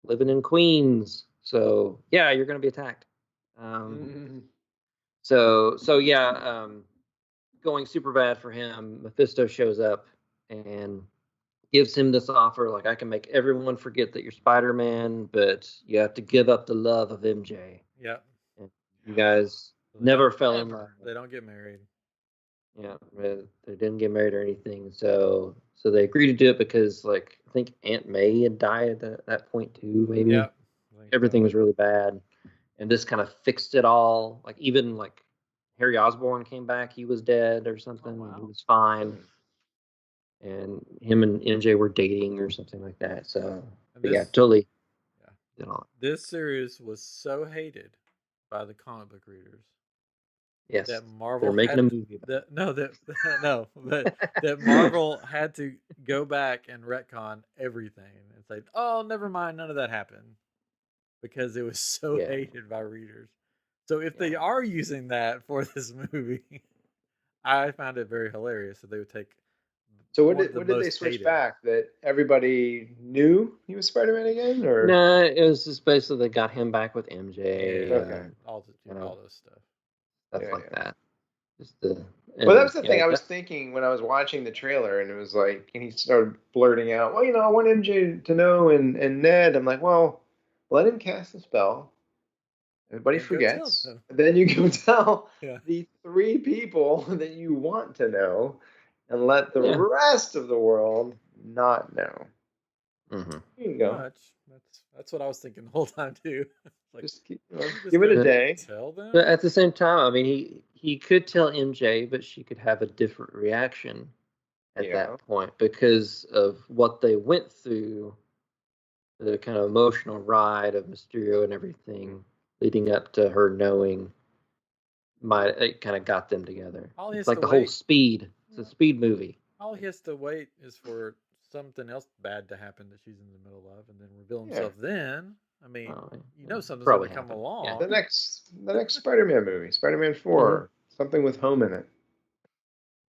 living in Queens. So yeah, you're going to be attacked. So yeah, going super bad for him. Mephisto shows up and gives him this offer, like, I can make everyone forget that you're Spider-Man, but you have to give up the love of MJ.
Yeah.
And you guys never fell in love.
They don't get married.
Yeah, they didn't get married or anything. So they agreed to do it because, like, I think Aunt May had died at that point too. Maybe.
Yeah.
Everything was really bad, and this kind of fixed it all. Like, even like Harry Osborn came back; he was dead or something. Oh, wow. He was fine, and him and MJ were dating or something like that. So totally. Yeah.
This series was so hated by the comic book readers.
Yes,
that Marvel
they're making a movie.
But that Marvel had to go back and retcon everything and say, "Oh, never mind, none of that happened," because it was so hated by readers. So if they are using that for this movie, I found it very hilarious that they would take.
So what did they switch back? That everybody knew he was Spider-Man again, or
no? It was just basically they got him back with MJ.
All those stuff.
Stuff like that.
Well, that was the thing I was thinking when I was watching the trailer, and it was like, and he started blurting out, "Well, I want MJ to know," and Ned. I'm like, well, let him cast a spell. Everybody forgets. Then you go tell the 3 people that you want to know, and let the rest of the world not know.
Mm-hmm.
Here you go.
That's what I was thinking the whole time too. Like,
just give it a day.
Tell them.
But at the same time, he could tell MJ, but she could have a different reaction at that point because of what they went through, the kind of emotional ride of Mysterio and everything leading up to her knowing. It kind of got them together. It's like the whole Speed. It's a Speed movie.
All he has to wait is for something else bad to happen that she's in the middle of, and then reveal himself. Then, something's going to come along.
Yeah. The next Spider-Man movie, Spider-Man 4, something with home in it.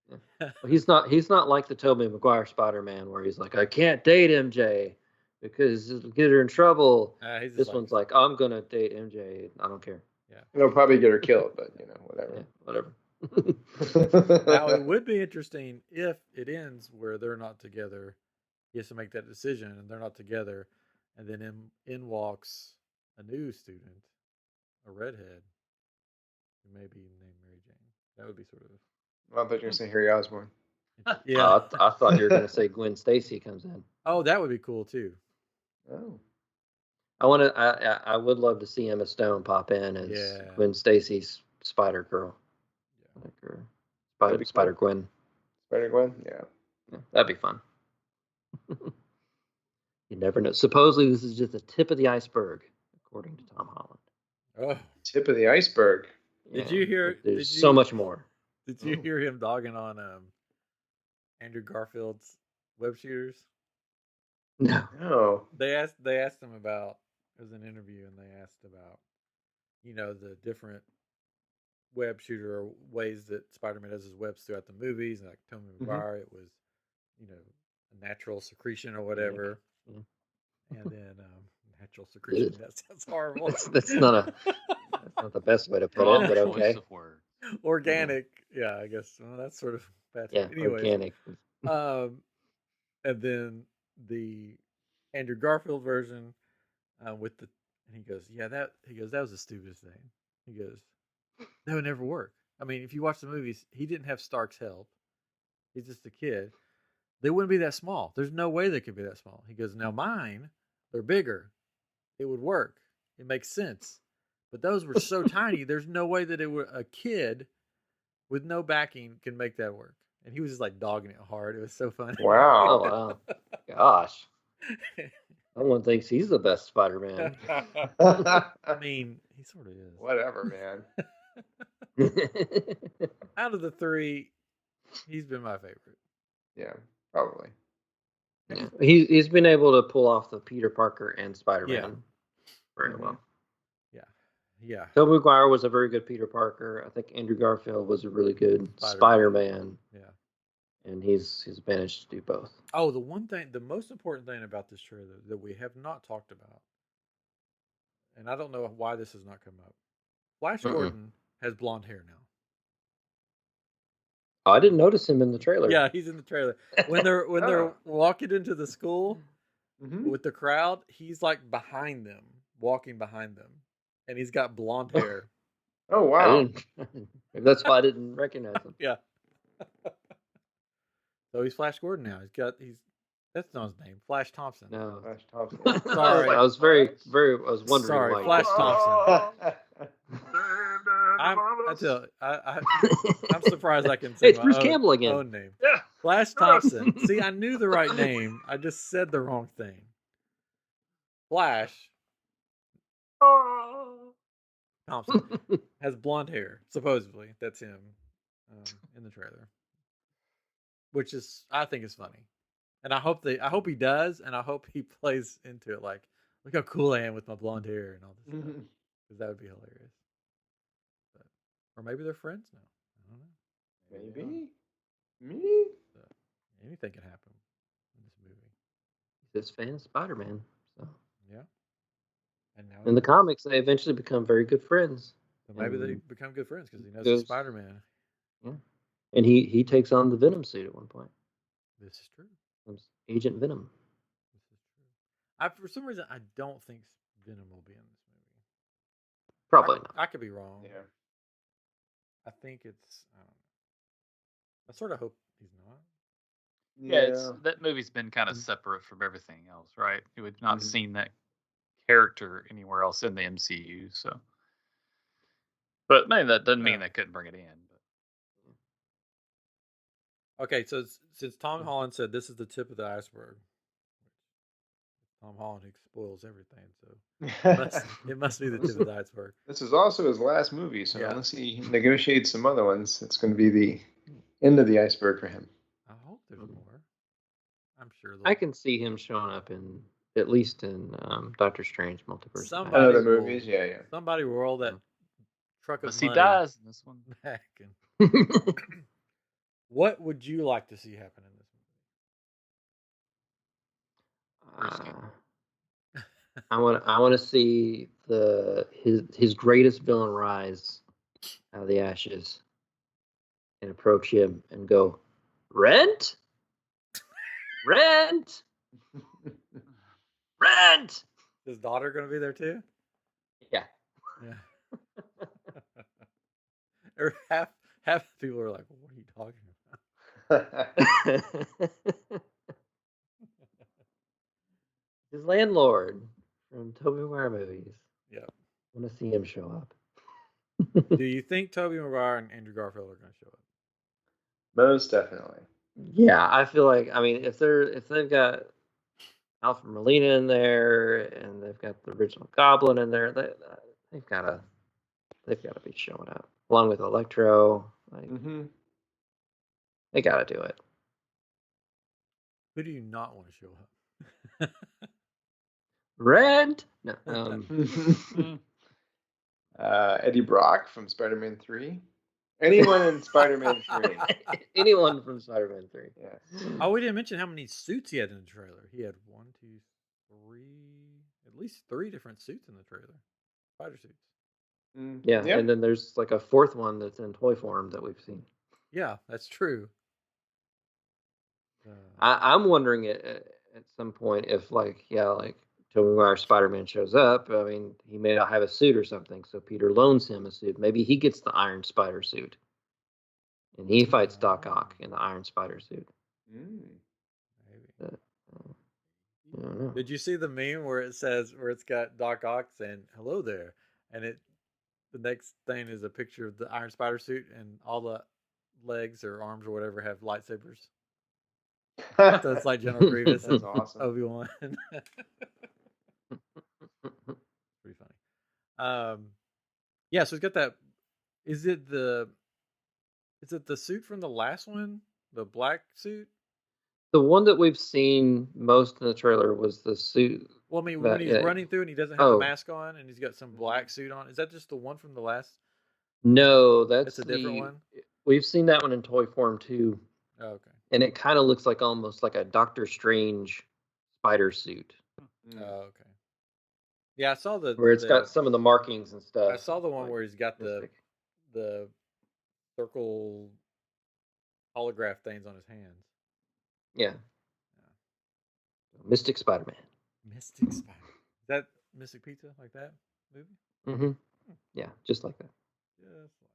Well, he's not like the Tobey Maguire Spider-Man where he's like, I can't date MJ because it'll get her in trouble.
He's just
This one's like, I'm gonna date MJ. I don't care.
It'll probably get her killed, but whatever.
Yeah, whatever.
Now it would be interesting if it ends where they're not together. He has to make that decision, and they're not together, and then in walks a new student, a redhead, who may be named Mary Jane. That would be sort of.
Well, I thought you were going to say Harry Osborn.
Yeah,
I thought you were gonna say Gwen Stacy comes in.
Oh, that would be cool too.
Oh.
I would love to see Emma Stone pop in as Gwen Stacy's Spider Girl. Spider Gwen.
Spider Gwen? Yeah.
That'd be fun. You never know. Supposedly, this is just the tip of the iceberg, according to Tom Holland.
Oh,
tip of the iceberg.
Did you hear?
There's so much more.
Did you hear him dogging on Andrew Garfield's web shooters?
No.
They asked him about. It was an interview, and they asked about, the different web shooter or ways that Spider-Man does his webs throughout the movies. And like Tobey Maguire, it was, a natural secretion or whatever. And then natural secretion. That sounds horrible.
That's not the best way to put it, but okay.
Organic, yeah, I guess. Well, that's sort of bad.
Yeah,
anyways,
organic.
And then the Andrew Garfield version with the, and he goes, that was the stupidest thing. He goes, that would never work. I mean, if you watch the movies, he didn't have Stark's help. He's just a kid. They wouldn't be that small. There's no way they could be that small. He goes, now mine, they're bigger. It would work. It makes sense. But those were so tiny, there's no way that a kid with no backing can make that work. And he was just like dogging it hard. It was so funny.
Wow.
Oh, wow. Gosh. Someone thinks he's the best Spider-Man.
I mean, he sort of is.
Whatever, man.
Out of the three, he's been my favorite.
Yeah, probably.
Yeah. He's been able to pull off the Peter Parker and Spider-Man very well.
Yeah.
Tobey Maguire was a very good Peter Parker. I think Andrew Garfield was a really good Spider-Man.
Yeah.
And he's managed to do both.
Oh, the most important thing about this trailer that we have not talked about, and I don't know why this has not come up. Flash Gordon has blonde hair now.
Oh, I didn't notice him in the trailer.
Yeah, he's in the trailer. When they're walking into the school with the crowd, he's like behind them, walking behind them, and he's got blonde hair.
Oh wow!
That's why I didn't recognize him.
Yeah. So he's Flash Gordon now. That's not his name. Flash Thompson.
No,
Flash Thompson.
Sorry,
I was very I was wondering.
Sorry,
why.
Flash Thompson. I'm surprised I can say
it's Bruce Campbell again.
Own name. Yeah. Flash Thompson. See, I knew the right name. I just said the wrong thing. Flash Thompson has blonde hair. Supposedly, that's him in the trailer, which I think is funny, and I hope he does, and I hope he plays into it like, look how cool I am with my blonde hair and all this stuff, because that would be hilarious. Or maybe they're friends now. I don't know.
Maybe. Me?
So, anything can happen in this movie.
He's this fan of Spider-Man. So.
Yeah. And now
in the comics, they eventually become very good friends.
So maybe they become good friends because he knows he's Spider-Man.
Yeah. And he takes on the Venom suit at one point.
This is true.
Agent Venom.
This is true. For some reason, I don't think Venom will be in this movie.
Probably not.
I could be wrong.
Yeah.
I think it's. I don't know. I sort of hope he's not.
Yeah, that movie's been kind of separate from everything else, right? You would not seen that character anywhere else in the MCU, so. But maybe that doesn't mean they couldn't bring it in. But.
Okay, so since Tom Holland said this is the tip of the iceberg, Tom Holland spoils everything, so it must be the tip of the iceberg.
This is also his last movie, so unless he negotiates some other ones, it's going to be the end of the iceberg for him.
I hope there's more. I'm sure.
I can see him showing up at least in Doctor Strange Multiverse.
Other movies, yeah.
Somebody will roll that truck of money.
He dies in this one
back and What would you like to see happen in this
Risky.
I want to see his greatest villain rise out of the ashes and approach him and go, Rent? Rent? Rent!
His daughter going to be there too?
Yeah.
Yeah. Or half the people are like, "What are you talking about?"
His landlord from Tobey Maguire movies.
Yep.
I want to see him show up.
Do you think Tobey Maguire and Andrew Garfield are going to show up?
Most definitely.
Yeah, I feel like if they've got Alfred Molina in there and they've got the original Goblin in there, they've got to be showing up along with Electro. Like, they got to do it.
Who do you not want to show up?
Rent? No.
Eddie Brock from Spider-Man 3. Anyone in Spider-Man 3.
Anyone from Spider-Man 3.
Yeah.
Oh, we didn't mention how many suits he had in the trailer. He had 1, 2, 3, at least 3 different suits in the trailer. Spider suits.
Yeah,
Yep.
and then there's like a fourth one that's in toy form that we've seen.
Yeah, that's true.
I'm wondering at some point if like Tobey Maguire Spider-Man shows up. I mean, he may not have a suit or something, so Peter loans him a suit. Maybe he gets the Iron Spider suit, and he fights Doc Ock in the Iron Spider suit.
Maybe.
I don't know.
Did you see the meme where it's got Doc Ock saying "Hello there," and the next thing is a picture of the Iron Spider suit, and all the legs or arms or whatever have lightsabers. So it's like General Grievous
That's
and
awesome.
Obi-Wan. Pretty funny. Yeah, so it's got that. Is it the suit from the last one? The black suit?
The one that we've seen most in the trailer was the suit.
Well, I mean, when he's running through and he doesn't have the mask on and he's got some black suit on, is that just the one from the last?
No, that's
a different one.
We've seen that one in toy form too.
Oh, okay.
And it kind of looks like almost like a Doctor Strange spider suit.
Oh, okay. Yeah, I saw
where it's got some of the markings and stuff.
I saw the one where he's got the circle holograph things on his hands.
Yeah. Mystic Spider-Man.
Mystic Spider. Is that Mystic Pizza like that movie?
Mm-hmm. Yeah, just like that.
Just like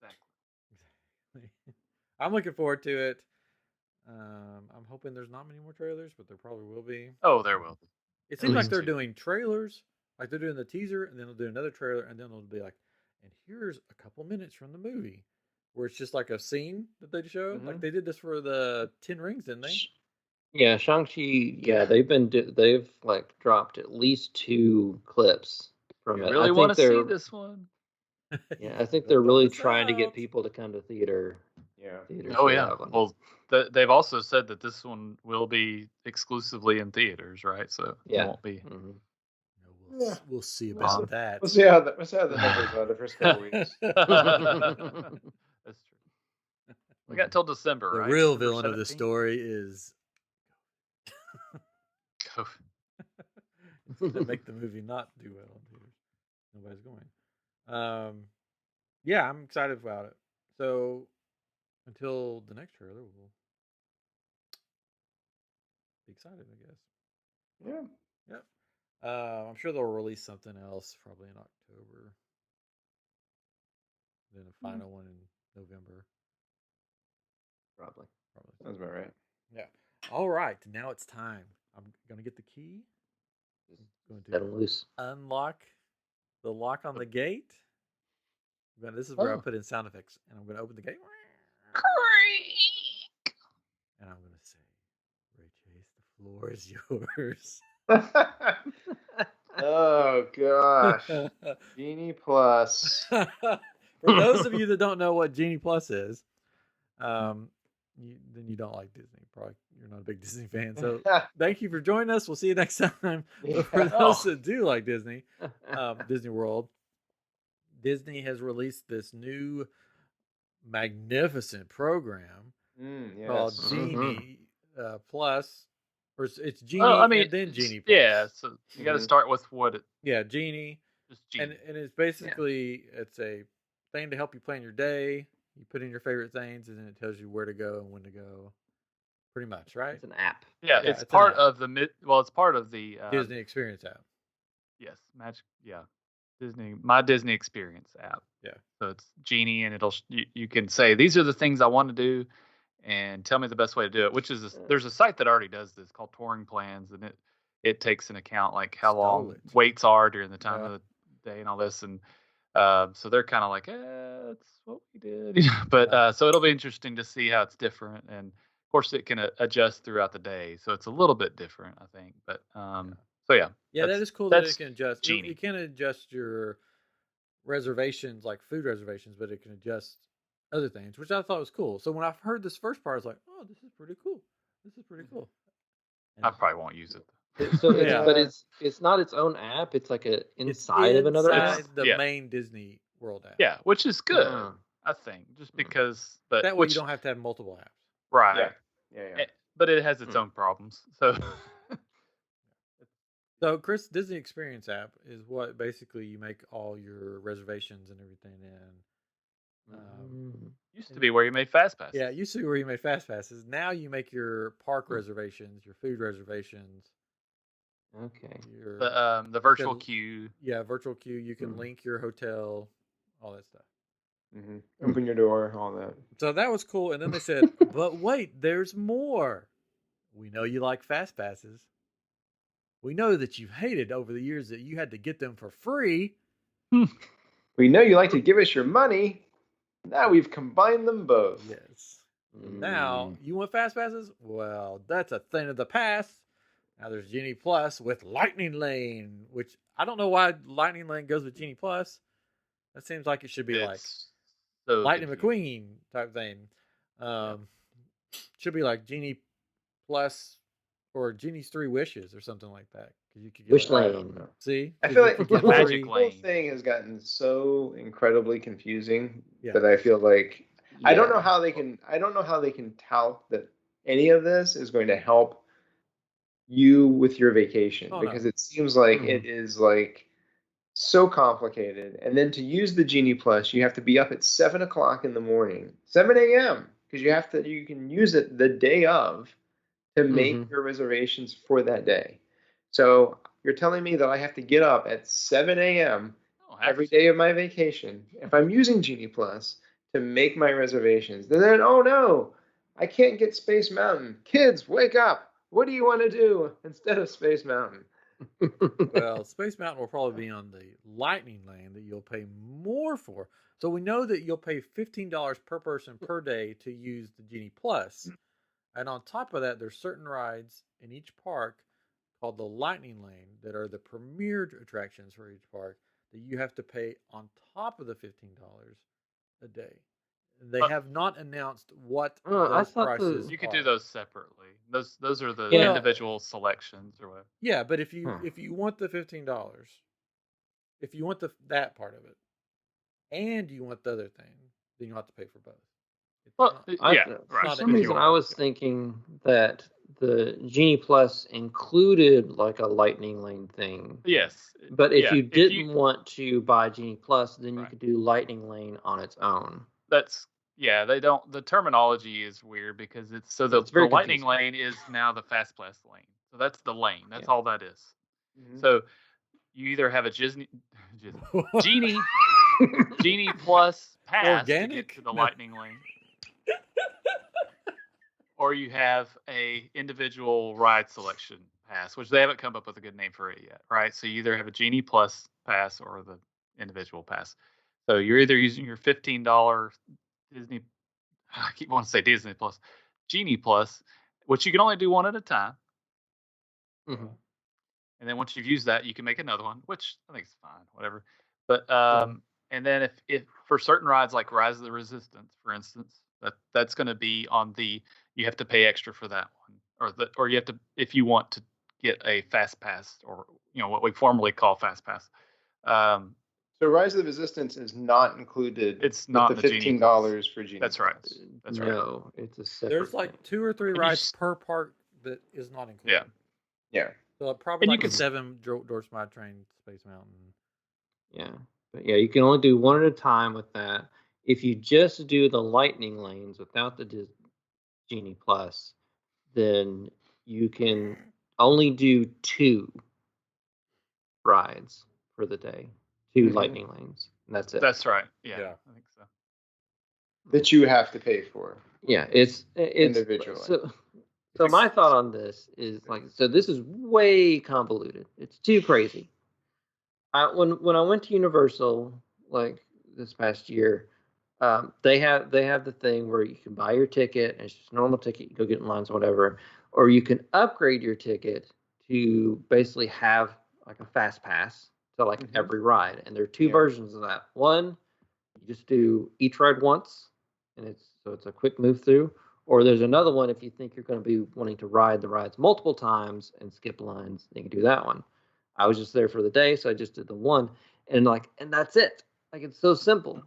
that. Exactly. I'm looking forward to it. I'm hoping there's not many more trailers, but there probably will be.
Oh, there will be.
It seems like they're doing trailers, like they're doing the teaser, and then they'll do another trailer, and then they'll be like, and here's a couple minutes from the movie, where it's just like a scene that they show. Like they did this for the 10 Rings, didn't they?
Yeah, Shang-Chi. Yeah, they've like dropped at least 2 clips from it.
I really want to see this one.
Yeah, I think they're really trying to get people to come to theater.
Yeah.
Oh yeah. Well, they've also said that this one will be exclusively in theaters, right? So it won't be.
We'll see about that.
We'll see how the numbers are the first couple weeks.
That's true. We got till December,
the
right?
The real
December
villain
17th?
of the story is to make the movie not do well in theaters. Nobody's going. Yeah, I'm excited about it. So until the next trailer, we'll be excited, I guess.
Yeah.
Yep. I'm sure they'll release something else probably in October. Then a final one in November.
Probably.
Sounds about right.
Yeah. All right. Now it's time. I'm going to get the key. Going to
loose.
Unlock the lock on the gate. This is where I put in sound effects. And I'm going to open the gate. And I'm going to say, Ray Chase, the floor is yours.
Oh gosh. Genie Plus.
For those of you that don't know what Genie Plus is, then you don't like Disney. Probably you're not a big Disney fan. So thank you for joining us. We'll see you next time. But for those that do like Disney, Disney World, Disney has released this new magnificent program called
Yes.
Genie Plus, or it's Genie
Well, I mean,
and then Genie Plus.
yeah. So you got to start with what it
Yeah, Genie,
just Genie.
and it's basically it's a thing to help you plan your day. You put in your favorite things, and then it tells you where to go and when to go. Pretty much, right?
It's an app.
Yeah,
Yeah,
it's
it's an
part
app.
of the it's part of the
Disney Experience app.
yes, My Disney Experience app.
Yeah.
So it's Genie, and you can say these are the things I want to do, and tell me the best way to do it. Which is there's a site that already does this called Touring Plans, and it takes into account like how long waits are during the time of the day and all this, and so they're kind of like, that's what we did, but so it'll be interesting to see how it's different, and of course it can adjust throughout the day, so it's a little bit different, I think, but so yeah.
Yeah, that is cool that it can adjust.
Genie.
It can adjust your reservations, like food reservations, but it can adjust other things, which I thought was cool. So when I heard this first part, I was like, "Oh, this is pretty cool. This is pretty cool."
I probably won't use it.
But it's not its own app. It's like inside of another app.
The main Disney World app.
Yeah, which is good, I think, just because. But
that way you don't have to have multiple apps.
Right.
Yeah.
But it has its own problems. So.
So, Chris, Disney Experience app is what basically you make all your reservations and everything in.
Used to be where you made fast passes.
Yeah, it used to be where you made fast passes. Now you make your park reservations, your food reservations.
Okay.
The virtual queue.
Yeah, virtual queue. You can link your hotel, all that stuff.
Open your door, all that.
So that was cool. And then they said, but wait, there's more. We know you like fast passes. We know that you've hated over the years that you had to get them for free.
We know you like to give us your money. Now we've combined them both.
Yes. Now, you want fast passes? Well, that's a thing of the past. Now there's Genie Plus with Lightning Lane, which I don't know why Lightning Lane goes with Genie Plus. That seems like it should be like Lightning McQueen type thing. Should be like Genie Plus or Genie's 3 Wishes or something like that. You could
Wish Lane.
See?
I feel like
the whole
thing has gotten so incredibly confusing that I feel like I don't know how they can tout that any of this is going to help you with your vacation, because it seems like it is like so complicated. And then to use the Genie Plus, you have to be up at 7 o'clock in the morning, 7 a.m. because you can use it the day of to make your reservations for that day. So you're telling me that I have to get up at 7 a.m. every day of my vacation if I'm using Genie Plus to make my reservations. And then, oh no, I can't get Space Mountain. Kids, wake up. What do you want to do instead of Space Mountain?
Well, Space Mountain will probably be on the Lightning Lane that you'll pay more for. So we know that you'll pay $15 per person per day to use the Genie Plus. And on top of that, there's certain rides in each park called the Lightning Lane that are the premier attractions for each park that you have to pay on top of the $15 a day. They have not announced what those prices
you could do those separately. Those are the individual selections or what.
Yeah, but if you want the $15, if you want that part of it, and you want the other thing, then you have to pay for both.
For some reason, I was thinking that the Genie Plus included like a Lightning Lane thing.
Yes.
But if you didn't want to buy Genie Plus, then you could do Lightning Lane on its own.
They don't. The terminology is weird because the Lightning Lane is now the Fast Pass lane. So that's the lane. That's all that is. So you either have a Genie Plus pass to get to the Lightning Lane, or you have a individual ride selection pass, which they haven't come up with a good name for it yet, right? So you either have a Genie Plus pass or the individual pass. So you're either using your $15 Disney, I keep wanting to say Disney Plus, Genie Plus, which you can only do one at a time. And then once you've used that, you can make another one, which I think is fine, whatever. But and then if for certain rides like Rise of the Resistance, for instance, that's going to be on you have to pay extra for that one, or you have to, if you want to get a Fast Pass, or what we formerly call Fast Pass.
So So Rise of the Resistance is not included.
It's
with
not
the
the Genie
$15 for Genie.
That's right.
Plus.
That's right.
No, it's a separate.
There's like
thing.
2 or 3
And you
rides
s-
per park that is not included.
Yeah.
Yeah.
So probably
And you
like
can s-
7 Dwarfs Mine Train, Space Mountain.
Yeah, but yeah, you can only do one at a time with that. If you just do the lightning lanes without the Genie Plus, then you can only do 2 rides for the day, 2
Mhm.
lightning lanes, and that's it.
That's right. Yeah,
Yeah.
I think so.
That you have to pay for.
Yeah, it's
Individually.
So my thought on this is so this is way convoluted. It's too crazy. When I went to Universal like this past year, they have the thing where you can buy your ticket and it's just a normal ticket. You go get in lines, whatever, or you can upgrade your ticket to basically have like a fast pass to like
Mhm.
every ride. And there are 2
Yeah.
versions of that. One, you just do each ride once, and it's a quick move through. Or there's another one if you think you're going to be wanting to ride the rides multiple times and skip lines, you can do that one. I was just there for the day, so I just did the one, and that's it. Like it's so simple,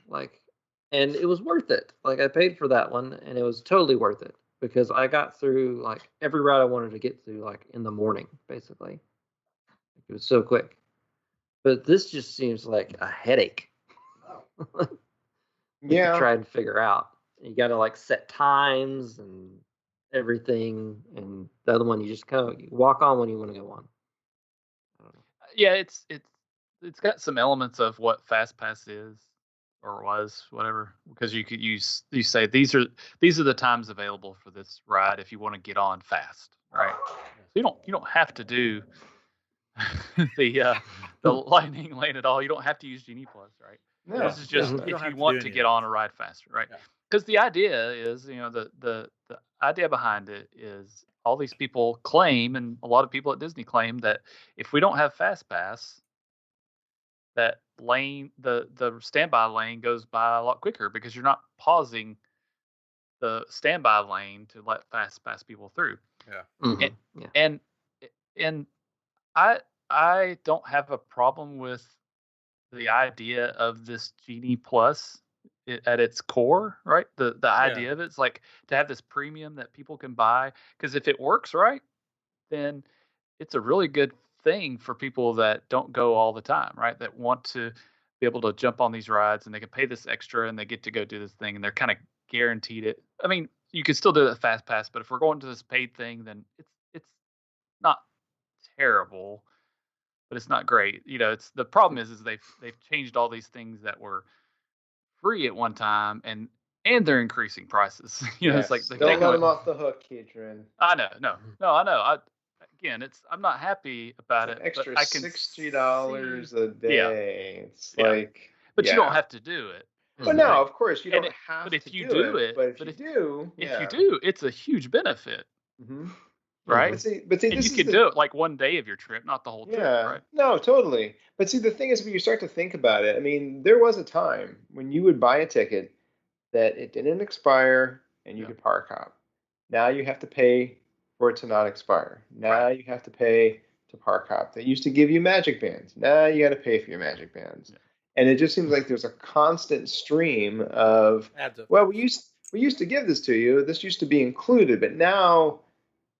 and it was worth it. Like I paid for that one, and it was totally worth it because I got through like every ride I wanted to get through like in the morning, basically. It was so quick. But this just seems like a headache.
Yeah.
To try and figure out. You got to like set times and everything, and the other one you just kind of walk on when you want to go on. I don't know.
Yeah, it's got some elements of what Fast Pass is or was, whatever, because you could you say these are the times available for this ride if you want to get on fast, right? So you don't have to do the lightning lane at all. You don't have to use Genie Plus, right?
No.
This is just
You don't
if
have
you
to
want
do
to
any
get
of
on
that.
a ride faster, right?
Yeah.
Because the idea is, the idea behind it is all these people claim, and a lot of people at Disney claim that if we don't have Fast Pass, that lane, the standby lane goes by a lot quicker because you're not pausing the standby lane to let Fast Pass people through.
Yeah.
Mhm.
And,
Yeah.
and I don't have a problem with the idea of this Genie Plus at its core, right? The idea of it's like to have this premium that people can buy, because if it works right, then it's a really good thing for people that don't go all the time, right? That want to be able to jump on these rides and they can pay this extra and they get to go do this thing and they're kind of guaranteed it. I mean, you could still do the Fast Pass, but if we're going to this paid thing, then it's not terrible, but it's not great. It's the problem is they've changed all these things that were free at one time and they're increasing prices. It's like they
don't
take
let
away.
them off the hook, Keitron.
I know, no, I know. I'm not happy about
It's
it.
an extra
but I can
$60
see,
a day. It's
yeah.
like,
But
yeah.
you don't have to do it.
Well, no, of course you
And
don't have
but if
to
you
do
do
it. But if
but
you do,
if you do, it's a huge benefit,
Mhm.
right?
But see,
And
this
you
is
can do it like one day of your trip, not the whole trip, right?
No, totally. But see, the thing is, when you start to think about it, I mean, there was a time when you would buy a ticket that it didn't expire and you
Yeah.
could park hop. Now you have to pay for it to not expire. Now
Right.
you have to pay to park hop. They used to give you magic bands. Now you got to pay for your magic bands.
Yeah.
And it just seems like there's a constant stream of,
Adds up.
well, we used to give this to you. This used to be included, but now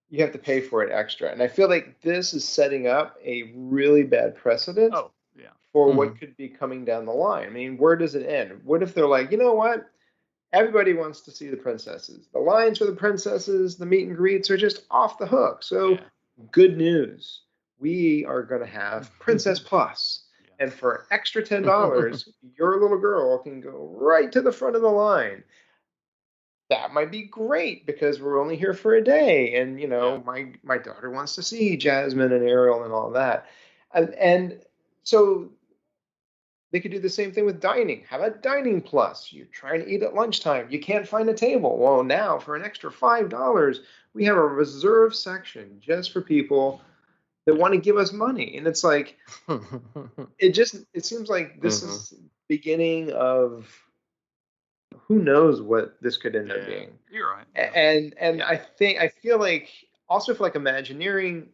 you have to pay for it extra. And I feel like this is setting up a really bad precedent
Oh, yeah.
for what could be coming down the line. I mean, where does it end? What if they're like, you know what? Everybody wants to see the princesses. The lines for the princesses, the meet and greets are just off the hook. So,
Yeah.
good news. We are going to have Princess Plus.
Yeah.
And for extra $10, your little girl can go right to the front of the line. That might be great because we're only here for a day. And, my daughter wants to see Jasmine and Ariel and all that. And so they could do the same thing with dining. Have a dining plus. You're trying to eat at lunchtime. You can't find a table. Well, now for an extra $5, we have a reserve section just for people that want to give us money. And it's like, it seems like this is beginning of who knows what this could end up being.
You're right.
And I feel like also for like Imagineering,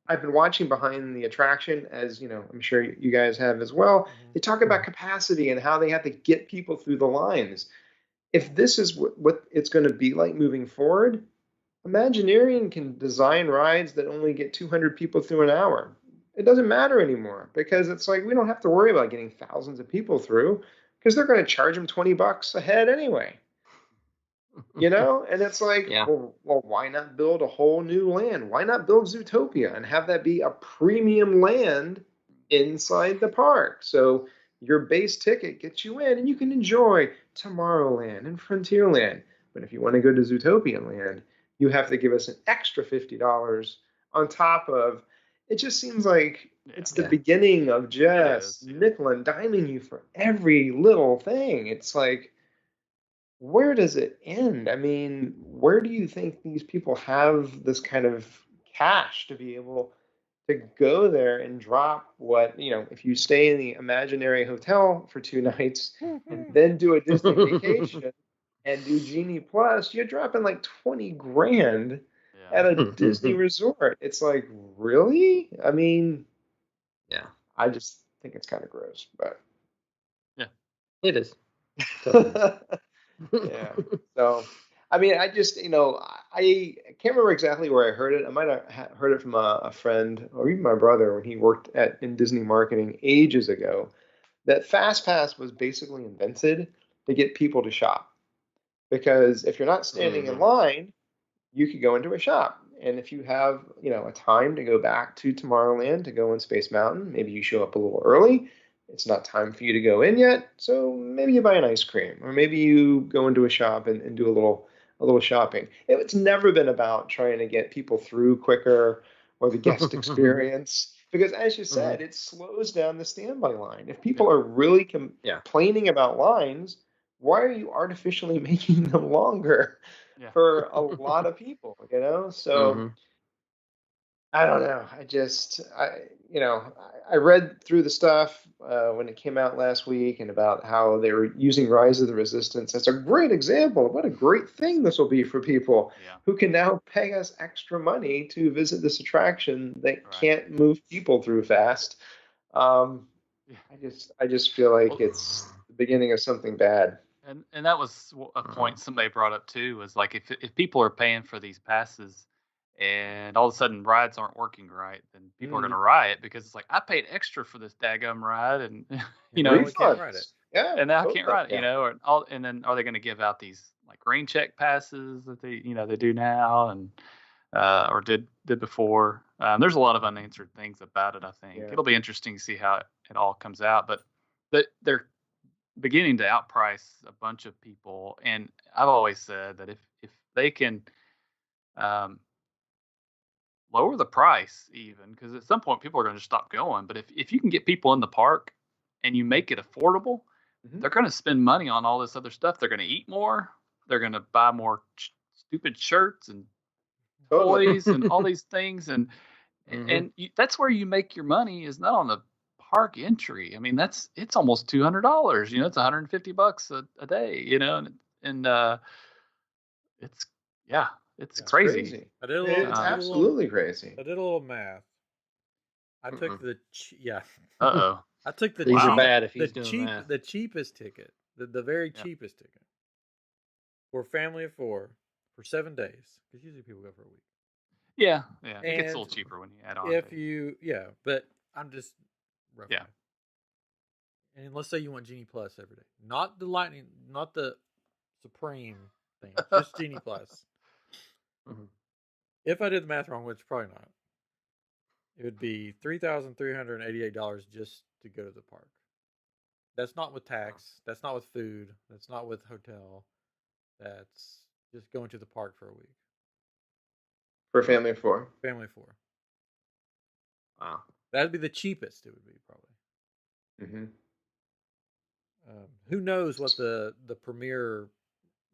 I've been watching behind the attraction, as you know, I'm sure you guys have as well. They talk about capacity and how they have to get people through the lines. If this is what it's going to be like moving forward, Imagineering can design rides that only get 200 people through an hour. It doesn't matter anymore because it's like we don't have to worry about getting thousands of people through because they're going to charge them $20 a head anyway. You know, and it's like,
Yeah.
well, why not build a whole new land? Why not build Zootopia and have that be a premium land inside the park? So your base ticket gets you in, and you can enjoy Tomorrowland and Frontierland. But if you want to go to Zootopia Land, you have to give us an extra $50 on top of. It just seems like it's the beginning of just nickel and diming you for every little thing. It's like, where does it end? I mean, where do you think these people have this kind of cash to be able to go there and drop what, you know, if you stay in the imaginary hotel for 2 nights and then do a Disney vacation and do Genie Plus, you're dropping like 20 grand at a Disney resort. It's like, really? I mean,
Yeah.
I just think it's kind of gross, but
Yeah.
It is.
yeah. So, I mean, I just, you know, I can't remember exactly where I heard it. I might have heard it from a friend or even my brother when he worked in Disney marketing ages ago, that Fast Pass was basically invented to get people to shop. Because if you're not standing in line, you could go into a shop. And if you have, you know, a time to go back to Tomorrowland to go in Space Mountain, maybe you show up a little early. It's not time for you to go in yet, so maybe you buy an ice cream, or maybe you go into a shop and do a little shopping. It's never been about trying to get people through quicker or the guest experience, because as you said, it slows down the standby line. If people are really complaining about lines, why are you artificially making them longer for a lot of people? You know, so. I don't know. You know, I read through the stuff when it came out last week and about how they were using Rise of the Resistance. That's a great example of what a great thing this will be for people who can now pay us extra money to visit this attraction that can't move people through fast. I just feel like it's the beginning of something bad.
And that was a point somebody brought up too, was like if people are paying for these passes and all of a sudden rides aren't working right, then people are going to riot because it's like, I paid extra for this daggum ride, and you know,
we can't ride it.
Yeah,
and now I can't ride it, you know, and then are they going to give out these like rain check passes that they do now and or did before? There's a lot of unanswered things about it. I think it'll be interesting to see how it all comes out, but they're beginning to outprice a bunch of people, and I've always said that if they can lower the price, even, because at some point people are going to stop going, but if you can get people in the park and you make it affordable, they're going to spend money on all this other stuff. They're going to eat more, they're going to buy more stupid shirts and toys and all these things, and that's where you make your money, is not on the park entry. I mean, it's almost $200. You know, it's $150 a day. You know, and it's it's crazy.
It's absolutely crazy.
I did a little math. I took the I took the
These are bad if he's doing math.
The cheapest ticket, the very cheapest ticket for a family of 4 for 7 days, because usually people go for a week.
Yeah, it gets a little cheaper when you add on.
But I'm just rough.
Yeah.
And let's say you want Genie Plus every day, not the Lightning, not the Supreme thing, just Genie Plus. If I did the math wrong, which probably not, it would be $3,388 just to go to the park. That's not with tax. That's not with food. That's not with hotel. That's just going to the park for a week.
For a family of 4.
Family of 4.
Wow.
That'd be the cheapest it would be, probably. Who knows what the premier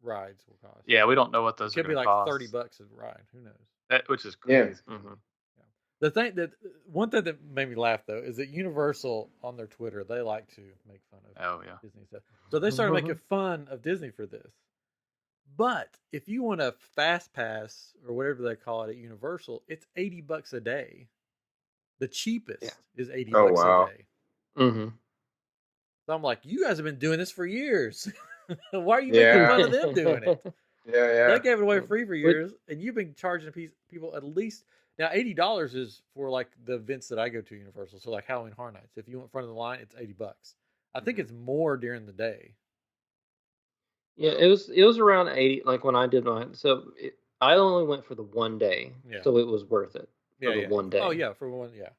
rides will cost?
Yeah, we don't know what those
could
are
be like
cost.
$30 a ride. Who knows?
Which is crazy.
The one thing that made me laugh though is that Universal on their Twitter, they like to make fun of Disney stuff. So they started making fun of Disney for this. But if you want a fast pass or whatever they call it at Universal, it's $80 a day. The cheapest
Yeah.
is $80
Oh, wow.
a day.
Mm-hmm.
So I'm like, you guys have been doing this for years. Why are you making fun of them doing it?
Yeah.
They gave it away free for
Which-
years, and you've been charging people at least now $80 is for like the events that I go to Universal. So like Halloween Horror Nights, if you want front of the line, it's $80. I think it's more during the day.
Yeah, it was around 80. Like when I did mine, so I only went for the one day,
Yeah.
so it was worth it for the one day.
Oh yeah, for one, yeah.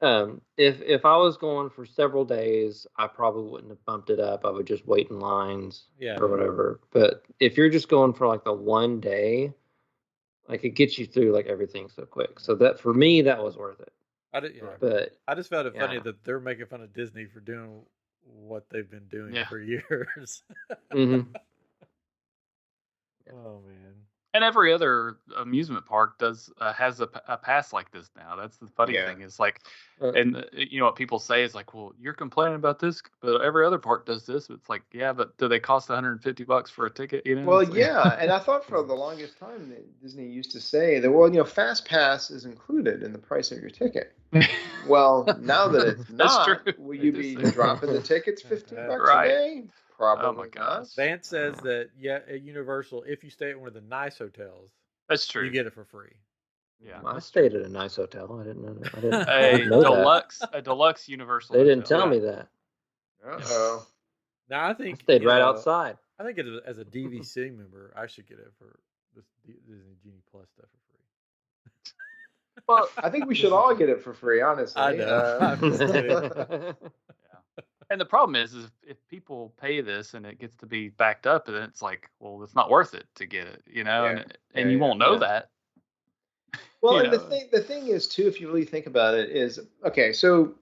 If I was going for several days, I probably wouldn't have bumped it up. I would just wait in lines or whatever. But if you're just going for like the one day, like it gets you through like everything so quick. So that for me, that was worth it. But
I just found it funny that they're making fun of Disney for doing what they've been doing for years.
Mm-hmm.
Oh man!
And every other amusement park does has a pass like this now. That's the funny thing. Is like, and you know what people say is like, well, you're complaining about this, but every other park does this. It's like, yeah, but do they cost $150 for a ticket? You know?
Well, yeah, and I thought for the longest time that Disney used to say that, well, Fast Pass is included in the price of your ticket. Well, now that it's not, will you be dropping the tickets $15 a day? Probably.
Oh my gosh.
Vance says that at Universal, if you stay at one of the nice hotels,
that's true.
You get it for free.
Yeah,
I stayed at a nice hotel. I didn't know.
A deluxe Universal.
They didn't tell me that.
Uh-oh.
Now I think
I stayed right outside.
I think as a DVC member, I should get it for this Disney Genie Plus stuff for free.
Well, I think we should all get it for free, honestly.
I know. I'm just kidding.
And the problem is if people pay this and it gets to be backed up, then it's like, well, it's not worth it to get it, and you won't know that.
Well, and the thing is too, if you really think about it, is okay. So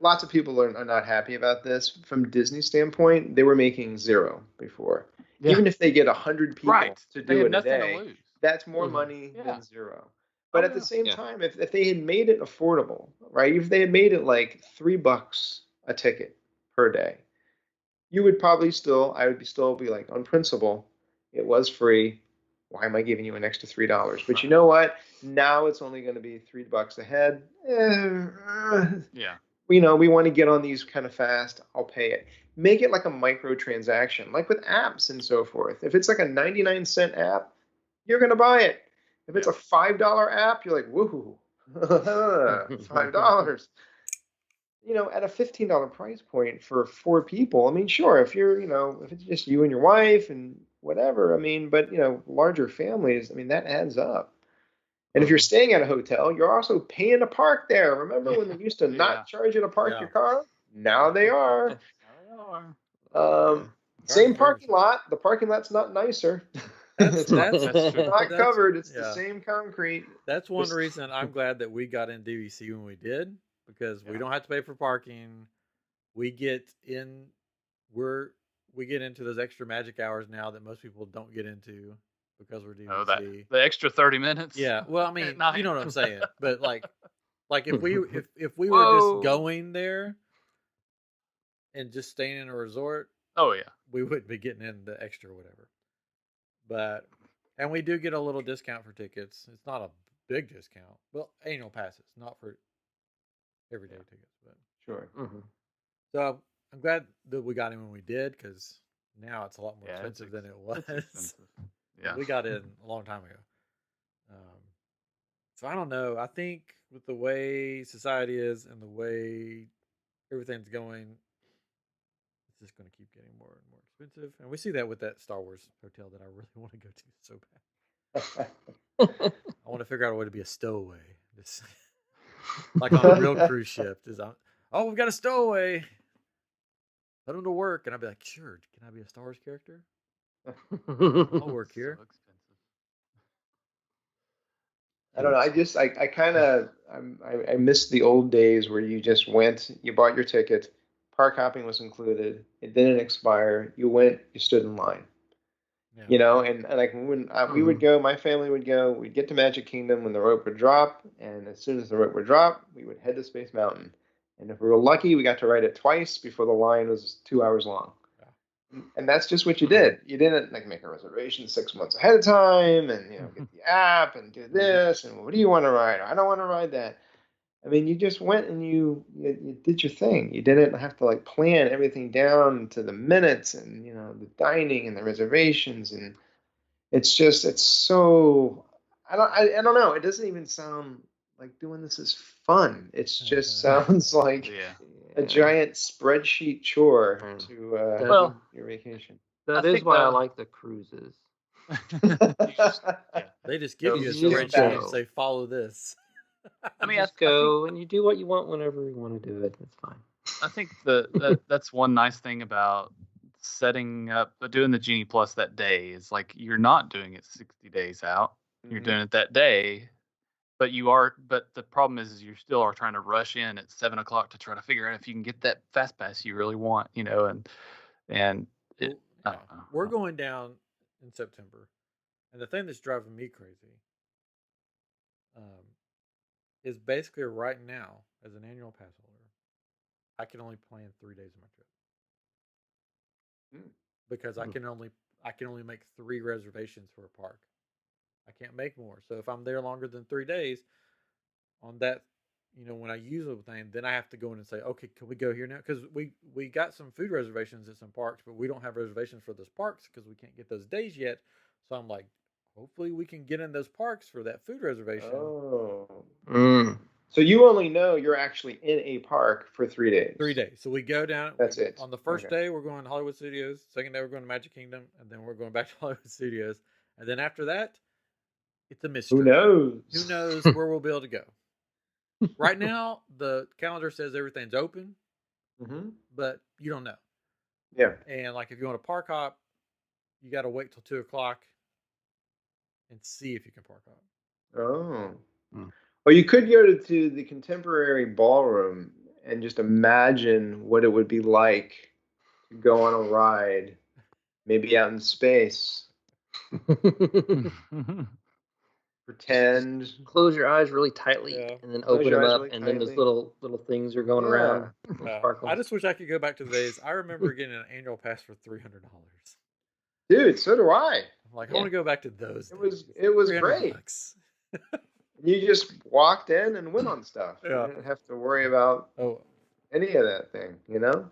lots of people are not happy about this. From Disney's standpoint, they were making zero before. Yeah. Even if they get 100 people to do it a day, that's more money than zero. But at the same time, if they had made it affordable, right? If they had made it like $3 a ticket per day, you would probably I would still be like, on principle, it was free. Why am I giving you an extra $3? But you know what? Now it's only going to be $3 a head. We want to get on these kind of fast. I'll pay it. Make it like a microtransaction, like with apps and so forth. If it's like a 99-cent app, you're going to buy it. If it's a $5 app, you're like, woohoo, $5. At a $15 price point for 4 people, I mean, sure, if you're, if it's just you and your wife and whatever, I mean, but, larger families, I mean, that adds up. And if you're staying at a hotel, you're also paying to park there. Remember when they used to not charge you to park your car? Now they are. Same parking lot. The parking lot's not nicer. It's not covered. It's the same concrete.
That's one reason I'm glad that we got in DVC when we did. Because we don't have to pay for parking. We get into those extra magic hours now that most people don't get into because we're DVC.
Oh, the extra 30 minutes.
Yeah. Well, I mean, you know what I'm saying. But like if we were just going there and just staying in a resort, we wouldn't be getting in the extra whatever. And we do get a little discount for tickets. It's not a big discount. Well, annual passes, not for everyday tickets, but
sure.
Mm-hmm.
So I'm glad that we got in when we did, because now it's a lot more expensive than it was. We got in a long time ago. So I don't know. I think with the way society is and the way everything's going, it's just going to keep getting more and more expensive. And we see that with that Star Wars hotel that I really want to go to so bad. I want to figure out a way to be a stowaway. Like on a real cruise ship. We've got a stowaway. Put them to work. And I'd be like, sure, can I be a Star Wars character? I'll work here.
So
I don't know. I miss the old days where you just went, you bought your ticket, park hopping was included, it didn't expire, you went, you stood in line. And like when we would go, my family would go, we'd get to Magic Kingdom when the rope would drop, and as soon as the rope would drop, we would head to Space Mountain. And if we were lucky, we got to ride it twice before the line was 2 hours long. Yeah. And that's just what you did. You didn't like make a reservation 6 months ahead of time and get the app and do this and what do you want to ride? I don't want to ride that. I mean, you just went and you did your thing. You didn't have to like plan everything down to the minutes and the dining and the reservations and it's so I don't know. It doesn't even sound like doing this is fun. It just sounds like
Yeah.
a giant spreadsheet chore
Mm.
to
Well,
your vacation.
That
I
is
think
why I
the-
like the cruises.
They just give
Go-
you a
you just
spreadsheet and
go.
say, follow this.
I mean,
You just go and you do what you want whenever you want to do it. It's fine.
I think that's one nice thing about setting up doing the Genie Plus that day is like you're not doing it 60 days out. You're
Mhm.
doing it that day, but the problem is you still are trying to rush in at 7 o'clock to try to figure out if you can get that fast pass you really want, and it,
Well,
I
yeah,
don't know.
we're going down in September, and the thing that's driving me crazy is basically right now, as an annual pass holder, I can only plan 3 days of my trip because I can only make 3 reservations for a park. I can't make more. So if I'm there longer than 3 days on that, when I use a thing, then I have to go in and say, okay, can we go here now? Because we got some food reservations at some parks, but we don't have reservations for those parks because we can't get those days yet. So I'm like, hopefully we can get in those parks for that food reservation.
Oh.
Mm.
So you only know you're actually in a park for 3 days.
3 days. So we go down.
That's it.
On the first
Okay.
day, we're going to Hollywood Studios. Second day, we're going to Magic Kingdom, and then we're going back to Hollywood Studios. And then after that, it's a mystery.
Who knows?
Who knows where we'll be able to go? Right now, the calendar says everything's open,
Mm-hmm.
but you don't know.
Yeah.
And like if you want to park hop, you got to wait till 2 o'clock and see if you can park hop.
Oh.
Hmm.
Well, you could go to the Contemporary Ballroom and just imagine what it would be like to go on a ride, maybe out in space. Pretend.
Close your eyes really tightly
Yeah.
and then
Close
open
your
them
eyes
up,
really
and then those
tightly.
little things are going
Yeah.
around. Little sparkles.
I just wish I could go back to the days. I remember getting an annual pass for $300.
Dude, so do I.
I'm like, I
Yeah.
want to go back to those.
It was
days.
it was
300
great.
bucks.
You just walked in and went on stuff.
Yeah.
You didn't have to worry about
Oh,
any of that thing,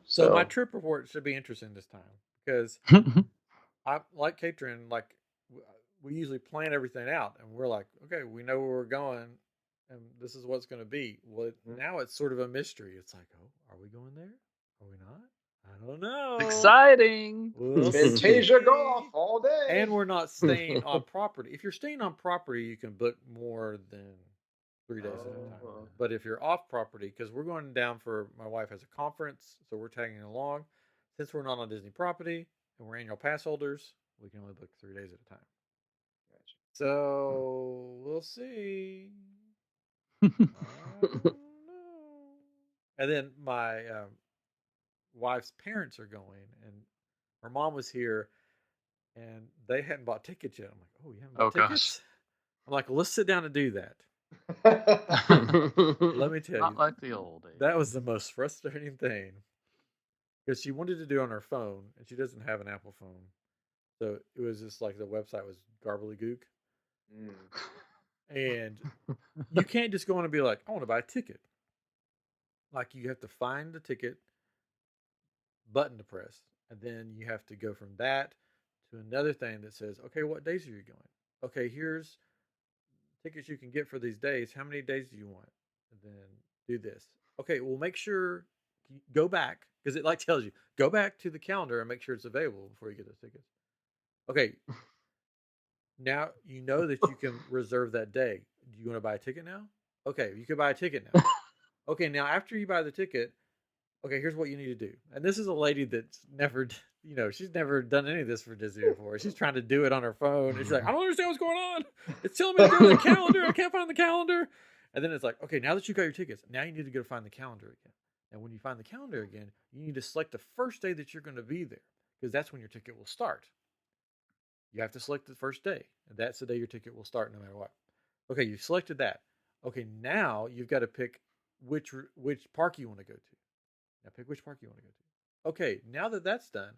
so my trip report should be interesting this time because I like Katrin. Like we usually plan everything out, and we're like, okay, we know where we're going, and this is what's going to be. Well, now it's sort of a mystery. It's like, oh, are we going there? Are we not? I don't know.
Exciting.
We'll
Fantasia
see.
golf all day.
And we're not staying on property. If you're staying on property, you can book more than 3 days at a time.
Oh.
But if you're off property, because we're going down for my wife has a conference, so we're tagging along. Since we're not on Disney property and we're annual pass holders, we can only book 3 days at a time.
Gotcha.
So we'll see. I don't know. And then my wife's parents are going, and her mom was here, and they hadn't bought tickets yet. I'm like, oh, you haven't bought
Oh,
tickets? I'm like, well, let's sit down and do that. Let me tell
Not
you,
like the old days.
that was the most frustrating thing because she wanted to do it on her phone, and she doesn't have an Apple phone, so it was just like the website was garbly-gook, and you can't just go on and be like, I want to buy a ticket. Like you have to find the ticket button to press, and then you have to go from that to another thing that says, okay, what days are you going? Okay, here's tickets you can get for these days. How many days do you want? And then do this. Okay, well, make sure you go back because it like tells you go back to the calendar and make sure it's available before you get those tickets. Okay, now you know that you can reserve that day. Do you want to buy a ticket now? Okay, you can buy a ticket now. Okay, now after you buy the ticket, okay, here's what you need to do. And this is a lady that's never, she's never done any of this for Disney before. She's trying to do it on her phone. And she's like, I don't understand what's going on. It's telling me to go to the calendar. I can't find the calendar. And then it's like, okay, now that you got your tickets, now you need to go find the calendar again. And when you find the calendar again, you need to select the first day that you're going to be there because that's when your ticket will start. You have to select the first day. And that's the day your ticket will start no matter what. Okay, you've selected that. Okay, now you've got to pick which park you want to go to. Now pick which park you want to go to. Okay, now that that's done,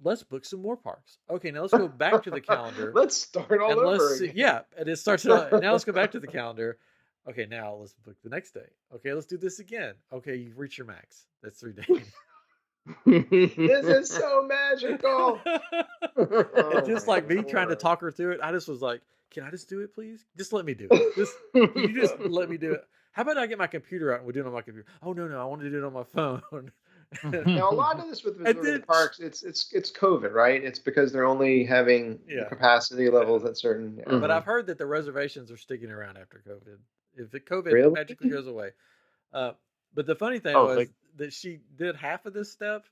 let's book some more parks. Okay, now let's go back to the calendar.
Let's start all
and
over
let's see,
again.
yeah, and it starts. Now let's go back to the calendar. Okay, now let's book the next day. Okay, let's do this again. Okay, you've reached your max. That's 3 days.
This is so magical.
And just like me trying to
Lord.
talk her through it, I just was like, "Can I just do it, please? Just let me do it. Can you just let me do it? How about I get my computer out and we do it on my computer? Oh no, I want to do it on my phone."
Now, a lot of this with
And
resort
then-
parks, it's COVID, right? It's because they're only having the
Yeah.
capacity levels at certain.
But I've heard that the reservations are sticking around after COVID. If the COVID
Really?
magically goes away. But the funny thing
Oh,
was that she did half of this step,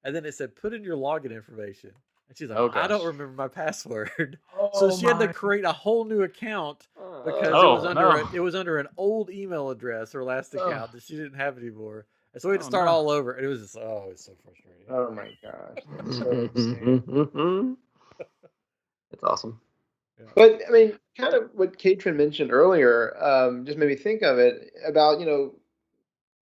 and then it said, "Put in your login information." And she's like,
Oh,
"I don't
gosh.
remember my password."
Oh,
So she had to
my-
create a whole new account because
Oh,
it was under an old email address, her last account that she didn't have anymore. And so we had to
Oh,
start
no.
all over. And it was just, it's so frustrating.
Oh my gosh, that's so insane.
It's awesome.
But I mean, kind of what Katrin mentioned earlier, just made me think of it about,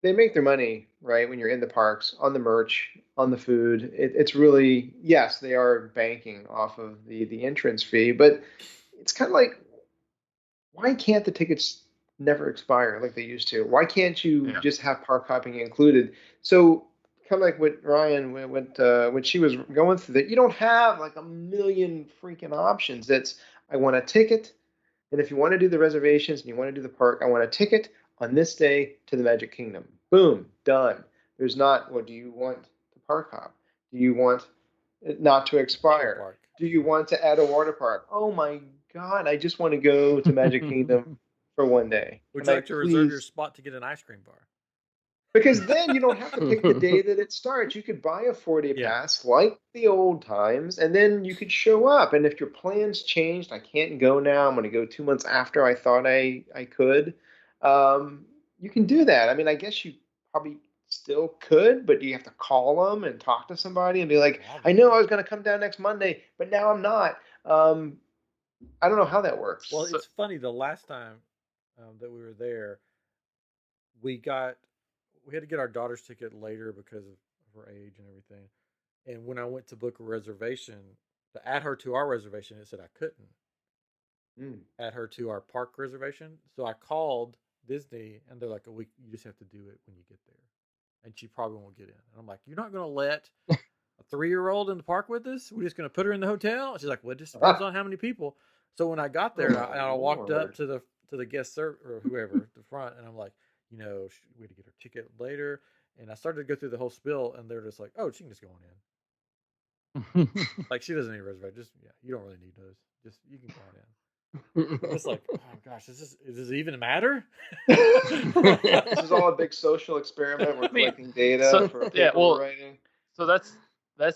they make their money, right, when you're in the parks, on the merch, on the food. It's really, yes, they are banking off of the entrance fee, but it's kind of like, why can't the tickets never expire like they used to? Why can't you just have park hopping included? So kind of like what Ryan when she was going through that, you don't have like a million freaking options. It's, I want a ticket, and if you want to do the reservations and you want to do the park, I want a ticket on this day to the Magic Kingdom. Boom, done. There's not, what do you want to park hop? Do you want it not to expire?
Park.
Do you want to add a water park? Oh my God, I just want to go to Magic Kingdom for one day.
Would
Can
you
I
like to reserve your
please-
spot to get an ice cream bar?
Because then you don't have to pick the day that it starts. You could buy a 4-day
Yeah.
pass like the old times, and then you could show up. And if your plans changed, I can't go now, I'm going to go 2 months after I thought I could, you can do that. I mean, I guess you probably still could, but you have to call them and talk to somebody and be like, I know I was going to come down next Monday, but now I'm not. I don't know how that works.
Well, it's funny. The last time that we were there, we had to get our daughter's ticket later because of her age and everything. And when I went to book a reservation to add her to our reservation, it said I couldn't add her to our park reservation. So I called Disney, and they're like, you just have to do it when you get there, and she probably won't get in." And I'm like, "You're not going to let a 3-year-old in the park with us? We're just going to put her in the hotel?" And she's like, "Well, it just depends on how many people." So when I got there, and I walked up to the guest server or whoever the front, and I'm like, we had to get her ticket later, and I started to go through the whole spiel, and they're just like, "Oh, she can just go on in." Like, she doesn't need a reservation. You don't really need those. Just, you can go on in. It's like, oh gosh, does this even matter?
This is all a big social experiment. We're collecting data for paper writing.
So that's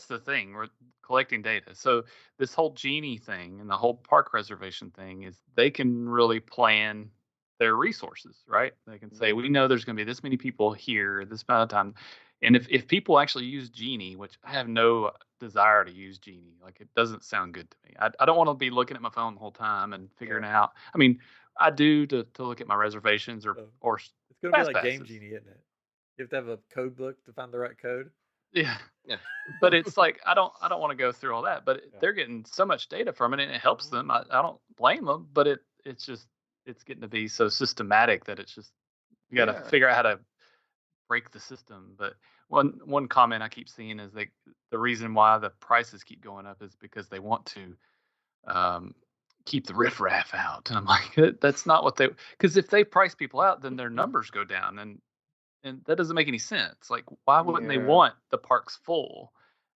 the thing. We're collecting data. So this whole Genie thing and the whole park reservation thing is they can really plan their resources, right? They can say, we know there's going to be this many people here, this amount of time. And if people actually use Genie, which I have no desire to use Genie, like, it doesn't sound good to me. I don't want to be looking at my phone the whole time and figuring out. I mean, I do to look at my reservations or
it's going to be like Game
passes.
Genie, isn't it? You have to have a code book to find the right code.
Yeah. But it's like, I don't want to go through all that, but they're getting so much data from it and it helps them. I don't blame them, but it's getting to be so systematic that it's just, you got to figure out how to break the system. But one comment I keep seeing is the reason why the prices keep going up is because they want to keep the riffraff out. And I'm like, that's not what because if they price people out, then their numbers go down, and that doesn't make any sense. Like, why wouldn't they want the parks full?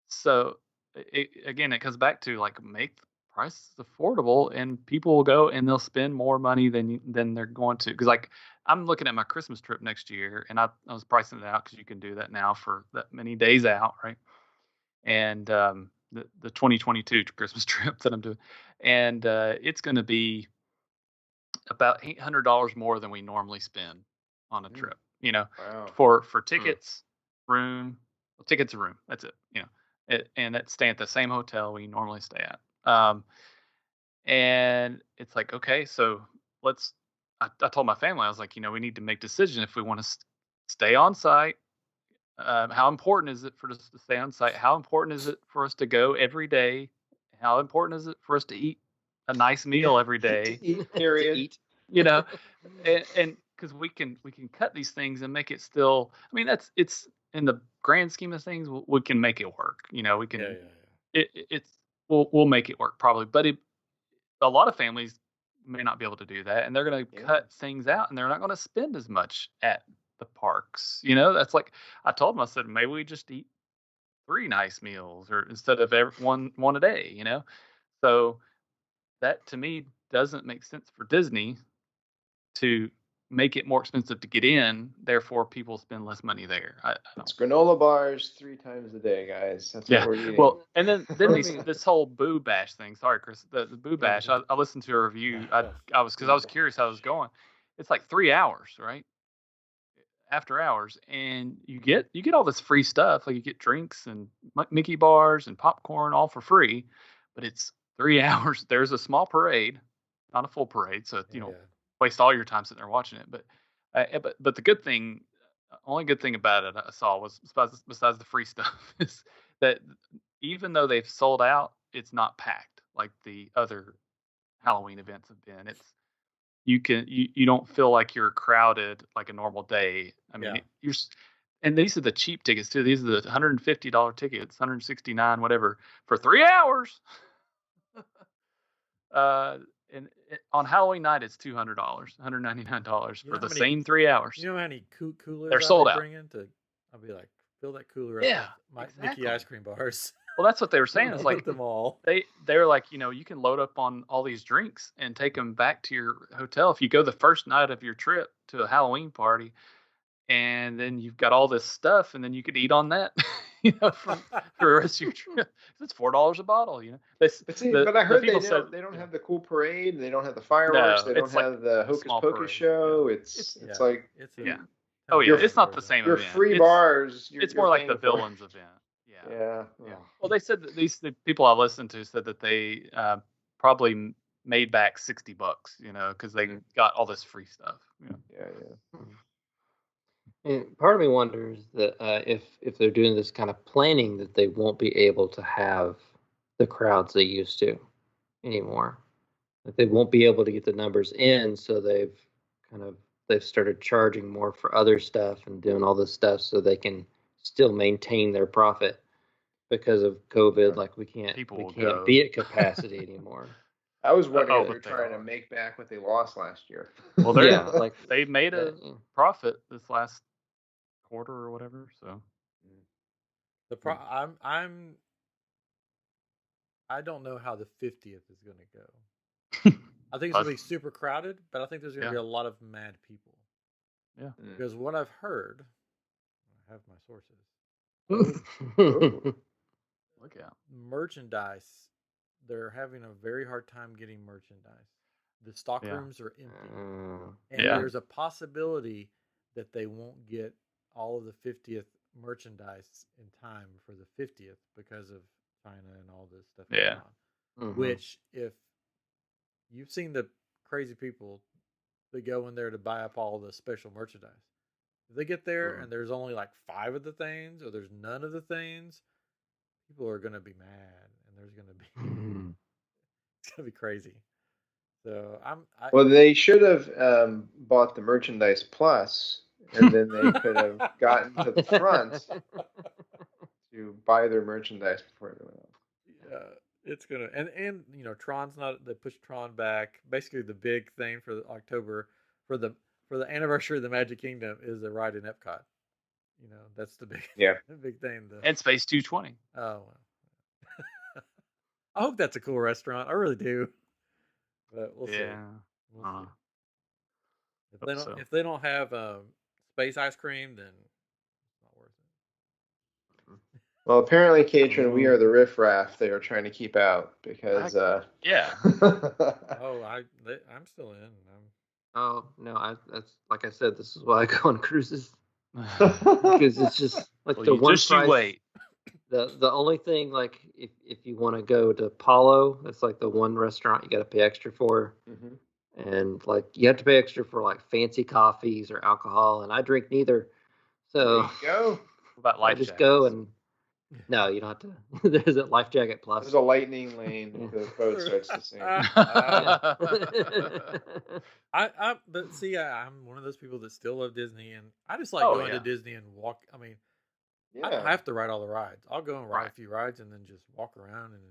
So it comes back to, like, make the prices affordable, and people will go and they'll spend more money than they're going to. Because, like, I'm looking at my Christmas trip next year, and I was pricing it out because you can do that now for that many days out, right? And the 2022 Christmas trip that I'm doing, and it's going to be about $800 more than we normally spend on a trip. For tickets, room, tickets, room. That's it. And that's staying at the same hotel we normally stay at. And it's like, okay, so I told my family, I was like, we need to make decision if we want to stay on site. How important is it for us to stay on site? How important is it for us to go every day? How important is it for us to eat a nice meal every day?
To eat, period.
And because we can cut these things and make it still. I mean, it's in the grand scheme of things, we can make it work. You know, we can.
Yeah.
It's we'll make it work probably, but a lot of families may not be able to do that, and they're going to cut things out, and they're not going to spend as much at the parks. You know, that's like I told them. I said maybe we just eat 3 nice meals, or instead of one a day. You know, so that to me doesn't make sense for Disney to make it more expensive to get in. Therefore, people spend less money there. I
It's granola bars 3 times a day, guys. That's what we're eating.
Well, and then this whole Boo Bash thing. Sorry, Chris. The Boo Bash. I listened to a review. I was curious how it was going. It's like 3 hours, right? After hours, and you get all this free stuff. Like you get drinks and Mickey bars and popcorn, all for free. But it's 3 hours. There's a small parade, not a full parade, so you know. Waste all your time sitting there watching it. But the good thing, only good thing about it I saw was besides the free stuff is that even though they've sold out, it's not packed like the other Halloween events have been. It's you don't feel like you're crowded like a normal day. I mean, and these are the cheap tickets too. These are the $150 tickets, $169 whatever for 3 hours. And on Halloween night, it's $200, $199 for the same 3 hours.
You know how many coolers
they're sold out.
I'll be like, fill that cooler up with Mickey ice cream bars.
Well, that's what they were saying. It's like
them all.
They're like, you know, you can load up on all these drinks and take them back to your hotel if you go the first night of your trip to a Halloween party, and then you've got all this stuff, and then you could eat on that. You know, for the rest of your trip. It's $4 a bottle, you know.
But I heard they don't have the cool parade, they don't have the fireworks, they don't have the Hocus Pocus show. It's like
it's not the same
your
event.
Free bars.
It's more like the villains event. Yeah. Well, they said that the people I listened to said that they probably made back $60, you know, because they got all this free stuff.
Yeah.
And part of me wonders that if they're doing this kind of planning, that they won't be able to have the crowds they used to anymore. That they won't be able to get the numbers in, so they've started charging more for other stuff and doing all this stuff so they can still maintain their profit because of COVID. Like we can't be at capacity anymore.
I was wondering if they're trying to make back what they lost last year.
Well, they made a profit this last quarter or whatever. So
I don't know how the 50th is going to go. I think it's going to be super crowded, but I think there's going to be a lot of mad people.
Yeah.
Because what I've heard, I have my sources.
Look out.
Merchandise. They're having a very hard time getting merchandise. The stock rooms are empty. And there's a possibility that they won't get all of the 50th merchandise in time for the 50th because of China and all this stuff going on. Mm-hmm. Which, if you've seen the crazy people that go in there to buy up all the special merchandise, if they get there and there's only like 5 of the things or there's none of the things, people are going to be mad, and there's going to be it's going to be crazy. So
they should have bought the merchandise plus, and then they could have gotten to the front to buy their merchandise before everyone else.
Yeah, it's gonna and you know, Tron's not. They pushed Tron back. Basically, the big thing for October for the anniversary of the Magic Kingdom is the ride in Epcot. You know, that's the big the big thing.
And Space 220.
Oh, well. I hope that's a cool restaurant. I really do. But we'll see. We'll see. If they don't have space ice cream, then it's not worth it.
Well, apparently, Katrin, we are the riffraff they are trying to keep out because.
I'm still in.
Oh no! That's like I said. This is why I go on cruises because it's just like the one price. You wait. The only thing, like if you want to go to Apollo, it's like the one restaurant you got to pay extra for, and like you have to pay extra for like fancy coffees or alcohol, and I drink neither, so
there you go.
I just go and No, you don't have to. There's a life jacket plus.
There's a lightning lane if the boat starts to sink.
But see, I'm one of those people that still love Disney, and I just like
Oh,
going to
yeah.
Disney and walk. I mean, I don't
Yeah.
have to ride all the rides. I'll go and ride a
Right.
few rides and then just walk around and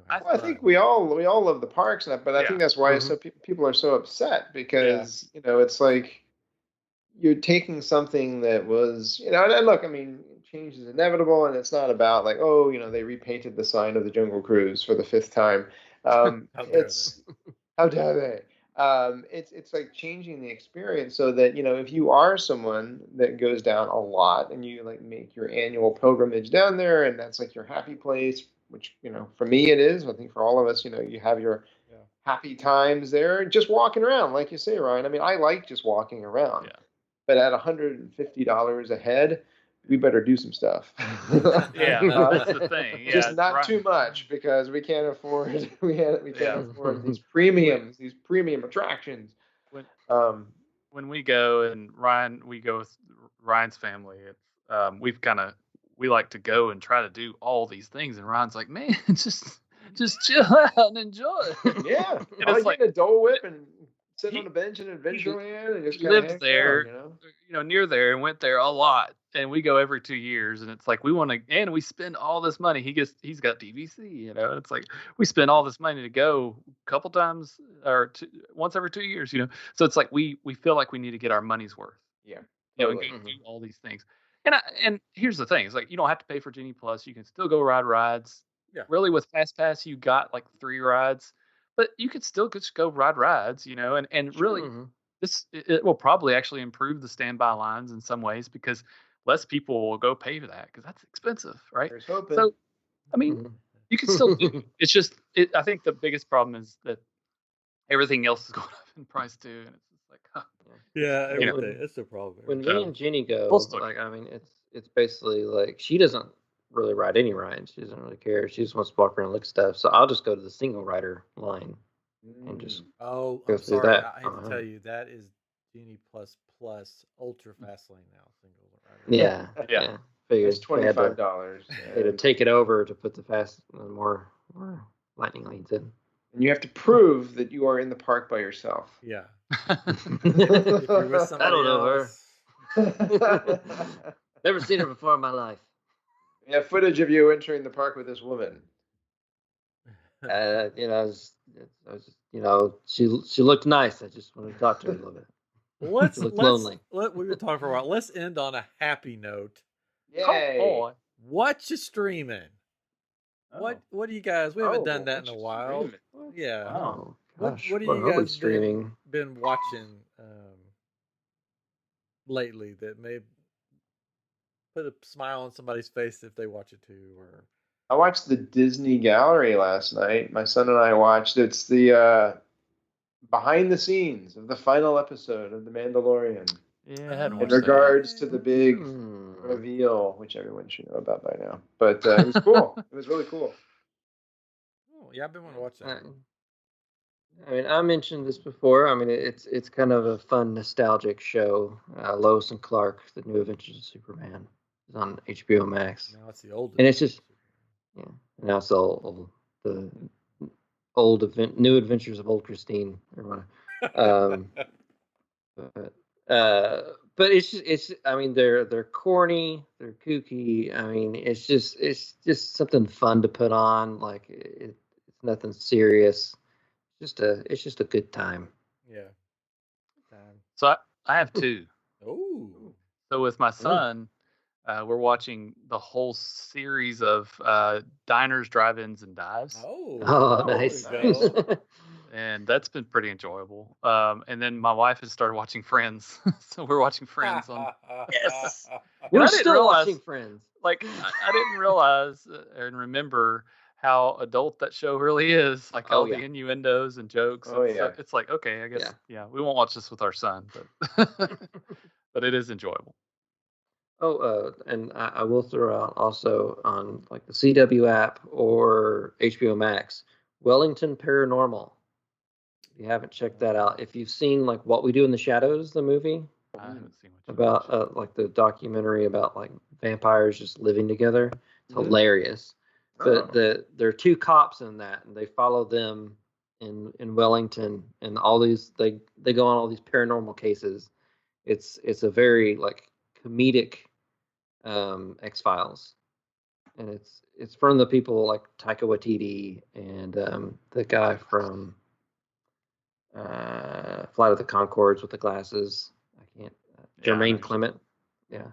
I-
have
Well, I
fun.
think we all love the parks, but I
Yeah.
think that's why so people are so upset because it's like you're taking something that was and look, I mean, change is inevitable, and it's not about like they repainted the sign of the Jungle Cruise for the 5th time.
How dare
It's how dare they? It's like changing the experience so that if you are someone that goes down a lot and you like make your annual pilgrimage down there, and that's like your happy place, which for me it is. I think for all of us, you have your happy times there, just walking around, like you say, Ryan. I mean, I like just walking around,
Yeah.
but at $150 a head, we better do some stuff.
Yeah, that's the thing. Yeah,
Just not
right.
too much because we can't afford we can't
Yeah.
afford these premium attractions.
When
Um,
when we go and we go with Ryan's family. We like to go and try to do all these things, and Ryan's like, man, just chill out and enjoy.
yeah,
And
I
it's
like
like
getting a Dole Whip and sit
he-
on a bench in Adventureland and just
he
kind of
lived there, near there, and went there a lot. And we go every 2 years, and it's like we want to, and we spend all this money. He's got DVC, and it's like we spend all this money to go a couple times or once every 2 years, So it's like we feel like we need to get our money's worth,
Yeah,
and
totally.
go do all these things. And here's the thing: it's like you don't have to pay for Genie Plus. You can still go ride rides.
Yeah.
Really, with Fast Pass, you got like 3 rides, but you could still just go ride rides, and really. It will probably actually improve the standby lines in some ways because less people will go pay for that because that's expensive, right?
There's hoping.
So, I mean, you can still do it. It's just, I think the biggest problem is that everything else is going up in price too, and it's just like,
everything. That's the problem.
When me and Ginny go,
We'll still
like, I mean, it's basically like she doesn't really ride any rides. She doesn't really care. She just wants to walk around and look at stuff. So I'll just go to the single rider line and just
Oh,
go
I'm
through
sorry.
that.
I hate to tell you, that is Genie Plus Ultra Fast Lane now. Single rider.
Yeah.
Yeah.
Figured
It's
they had to-
$25.
they had to take it over to put the more lightning lanes in.
And you have to prove that you are in the park by yourself.
Yeah. If you're with somebody
I don't know her.
You
Never seen her before in my life.
have footage of you entering the park with this woman.
I was she looked nice. I just wanted to talk to her a little bit.
Let's
She looked lonely.
We've been talking for a while. Let's end on a happy note.
Yay!
Oh,
What you streaming?
Oh.
What do you guys? We haven't done that
what
in a
you
while.
streaming?
Yeah.
Oh
What
gosh,
what do
what
you
are we
guys
streaming?
been watching lately that may put a smile on somebody's face if they watch it too? Or
I watched the Disney Gallery last night. My son and I watched. It's the behind the scenes of the final episode of The Mandalorian.
yeah, I hadn't
In
watched that.
regards to the big
Hmm.
reveal, which everyone should know about by now. But it was cool. It was really cool.
oh yeah, I've been wanting to watch that.
I mean, I mentioned this before. I mean, it's kind of a fun, nostalgic show. Lois and Clark: The New Adventures of Superman is on HBO Max,
Now it's the old.
and it's just now it's the New Adventures of Old Christine. Or whatever. But it's I mean they're corny, they're kooky. I mean it's just something fun to put on. Like it's nothing serious. It's just a good time.
Yeah.
So I have 2.
Oh.
So with my son, we're watching the whole series of diners, drive-ins, and dives.
Oh, nice.
there you go.
And that's been pretty enjoyable. And then my wife has started watching Friends, so we're watching Friends on.
Yes.
And
We're
I didn't
still
realize-
watching Friends.
Like I didn't realize and remember how adult that show really is. Like all the innuendos and jokes.
Oh,
and
yeah.
stuff. It's like okay, I guess we won't watch this with our son, but but it is enjoyable.
Oh, and I will throw out also on like the CW app or HBO Max, Wellington Paranormal. If you haven't checked that out, if you've seen like What We Do in the Shadows, the movie
I haven't seen much
about like the documentary about like vampires just living together, hilarious.
Oh.
But there are two cops in that, and they follow them in Wellington, and all these they go on all these paranormal cases. It's a very like comedic X-Files, and it's from the people like Taika Waititi and the guy from Flight of the Conchords with the glasses. I can't. Jermaine Clement. Yeah.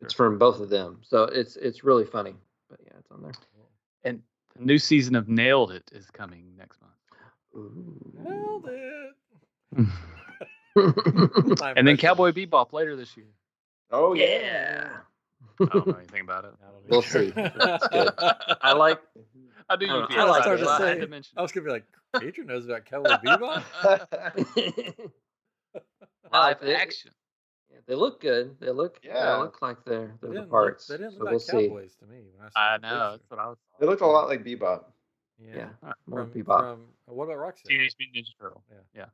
It's from both of them, so it's really funny. But yeah, it's on there.
And the new season of Nailed It is coming next month.
Nailed it.
And then Cowboy Bebop later this year.
Oh
Yeah.
I don't know anything about it.
We'll see. It's good. I like.
I do.
I
I
like
like
it.
I had to mention.
I was gonna be like, Adrian knows about Cowboy Bebop.
Live action.
They look good. They look like they're the parts.
They didn't
so
look
we'll
like
see.
cowboys to me when I saw
I
the
know.
picture.
That's what I was.
They look a lot like Bebop.
Yeah. More
From
Bebop.
what about Roxanne?
Teenage Mutant Ninja Turtle.
Yeah.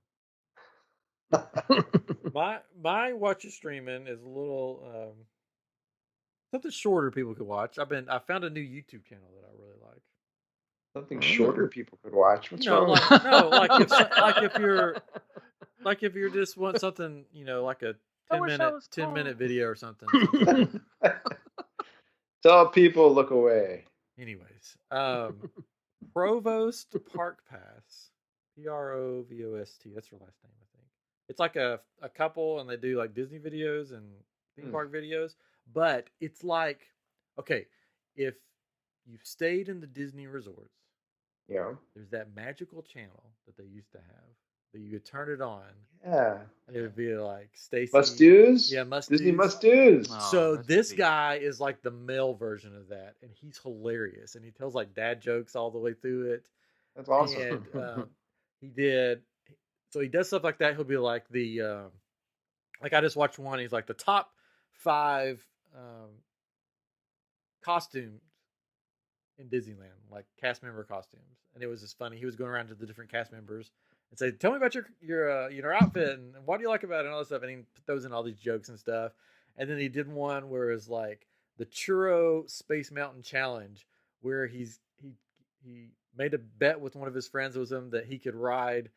Yeah.
My watch of streaming is a little something shorter people could watch. I found a new YouTube channel that I really like.
Something shorter people could watch. What's
You know,
wrong?
like if you just want something, like a
I wish I was
10 minute
tall.
video or something.
Tell people look away.
Anyways, Provost Park Pass, Provost. That's her last name, I think. It's like a couple, and they do like Disney videos and theme park videos. But it's like, okay, if you've stayed in the Disney resorts,
Yeah.
there's that magical channel that they used to have that you could turn it on.
Yeah.
And it would be like Stacy.
Must do's?
Yeah, must
Disney
do's.
must do's.
Oh,
So
that's
this
deep.
guy is like the male version of that, and he's hilarious, and he tells like dad jokes all the way through it.
That's awesome.
And he does stuff like that. He'll be like like I just watched one. He's like the top 5 costumes in Disneyland, like cast member costumes, and it was just funny. He was going around to the different cast members and say, "Tell me about your outfit and what do you like about it and all this stuff." And he throws in all these jokes and stuff. And then he did one where it was like the Churro Space Mountain Challenge, where he made a bet with one of his friends with him that he could ride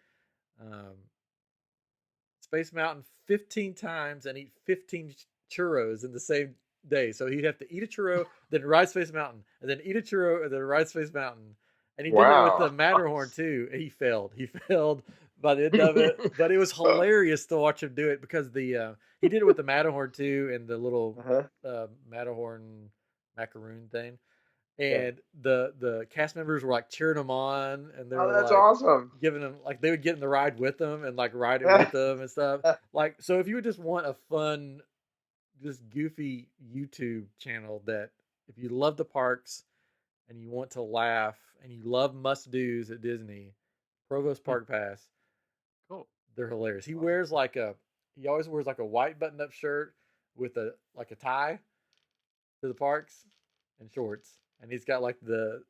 Space Mountain 15 times and eat 15 churros in the same day. So he'd have to eat a churro, then ride Space Mountain, and then eat a churro, and then ride Space Mountain. And he did it with the Matterhorn too. He failed. He failed by the end of it, but it was hilarious to watch him do it because he did it with the Matterhorn too, and the little Matterhorn macaroon thing. And the cast members were like cheering him on, and they were
that's
like
awesome.
giving him like they would get in the ride with them and like ride it with them and stuff. Like, so if you would just want a fun, just goofy YouTube channel that if you love the parks and you want to laugh and you love must do's at Disney, Provost Park Pass,
Cool.
They're hilarious. He always wears like a white button up shirt with a tie to the parks and shorts. And he's got like the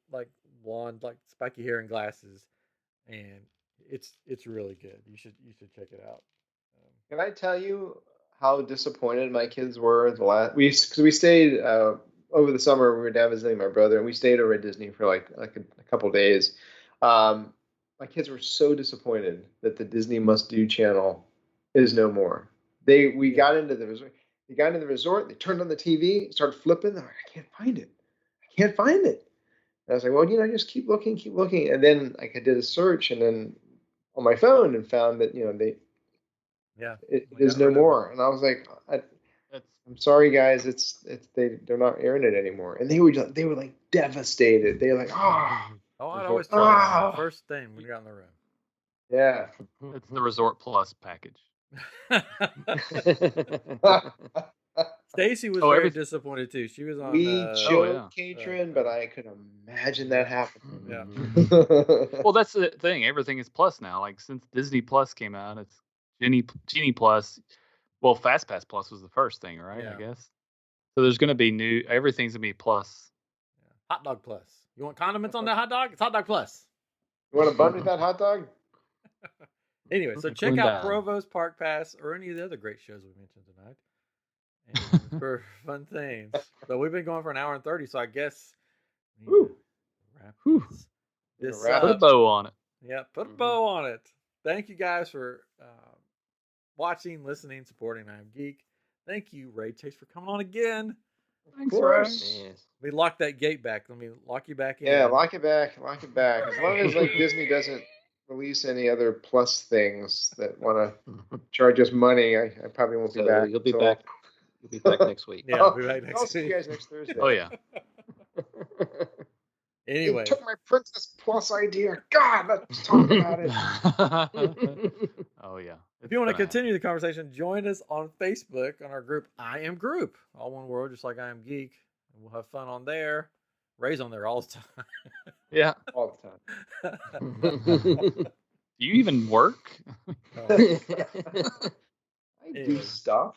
blonde, like spiky hair and glasses, and it's really good. You should check it out.
Can I tell you how disappointed my kids were because we stayed over the summer. We were down visiting my brother, and we stayed over at Disney for like a couple of days. My kids were so disappointed that the Disney Must Do channel is no more. We got into the resort. They got into the resort. They turned on the TV, started flipping. They're like, I can't find it. And I was like, well, just keep looking. And then I did a search, and then on my phone, and found that it is no more. And I was like, I'm sorry, guys, they're not airing it anymore. And they were like devastated. They were like,
I'd always try the first thing when you got in the room.
Yeah.
It's the Resort Plus package.
Stacy was very disappointed too. She was on.
We joked, Katrin, but I could imagine that happening.
Yeah.
Well, that's the thing. Everything is Plus now. Like since Disney Plus came out, it's Genie Plus. Well, FastPass Plus was the first thing, right?
Yeah.
I guess. So there's going to be everything's going to be Plus.
Yeah. Hot dog Plus. You want condiments on that hot dog? It's Hot Dog Plus.
You want to bun with that hot dog?
Anyway, so check out Provost Park Pass or any of the other great shows we mentioned tonight. And for fun things. So we've been going for an hour and 30, so I guess
Woo.
Wrap
Whew.
this
Wrap
Put a
up.
bow on it.
Yeah, put a
Mhm.
bow on it. Thank you guys for watching, listening, supporting I'm Geek. Thank you, Ray Chase, for coming on again.
Thanks,
Of course.
Yes.
Let me lock that gate back. Let me lock you back in.
Yeah, lock it back. Lock it back. As long as like Disney doesn't release any other plus things that want to charge us money, I probably won't be
So
back.
you'll be
until-
back. You'll be back next week.
Yeah, I'll be back
I'll
next
see you
week.
guys next Thursday.
Oh yeah.
Anyway,
They took my Princess Plus idea. God, let's talk about it.
Oh yeah.
if you want to continue the conversation, join us on Facebook on our group I Am Group. All one word, just like I Am Geek. And we'll have fun on there. Ray's on there all the time.
Yeah.
All the time.
Do you even work?
I do
Anyway.
stuff.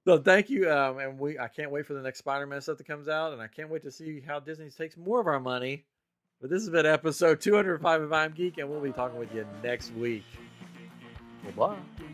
So thank you, and I can't wait for the next Spider-Man stuff that comes out, and I can't wait to see how Disney takes more of our money. But this has been episode 205 of I'm Geek, and we'll be talking with you next week.
Well, bye.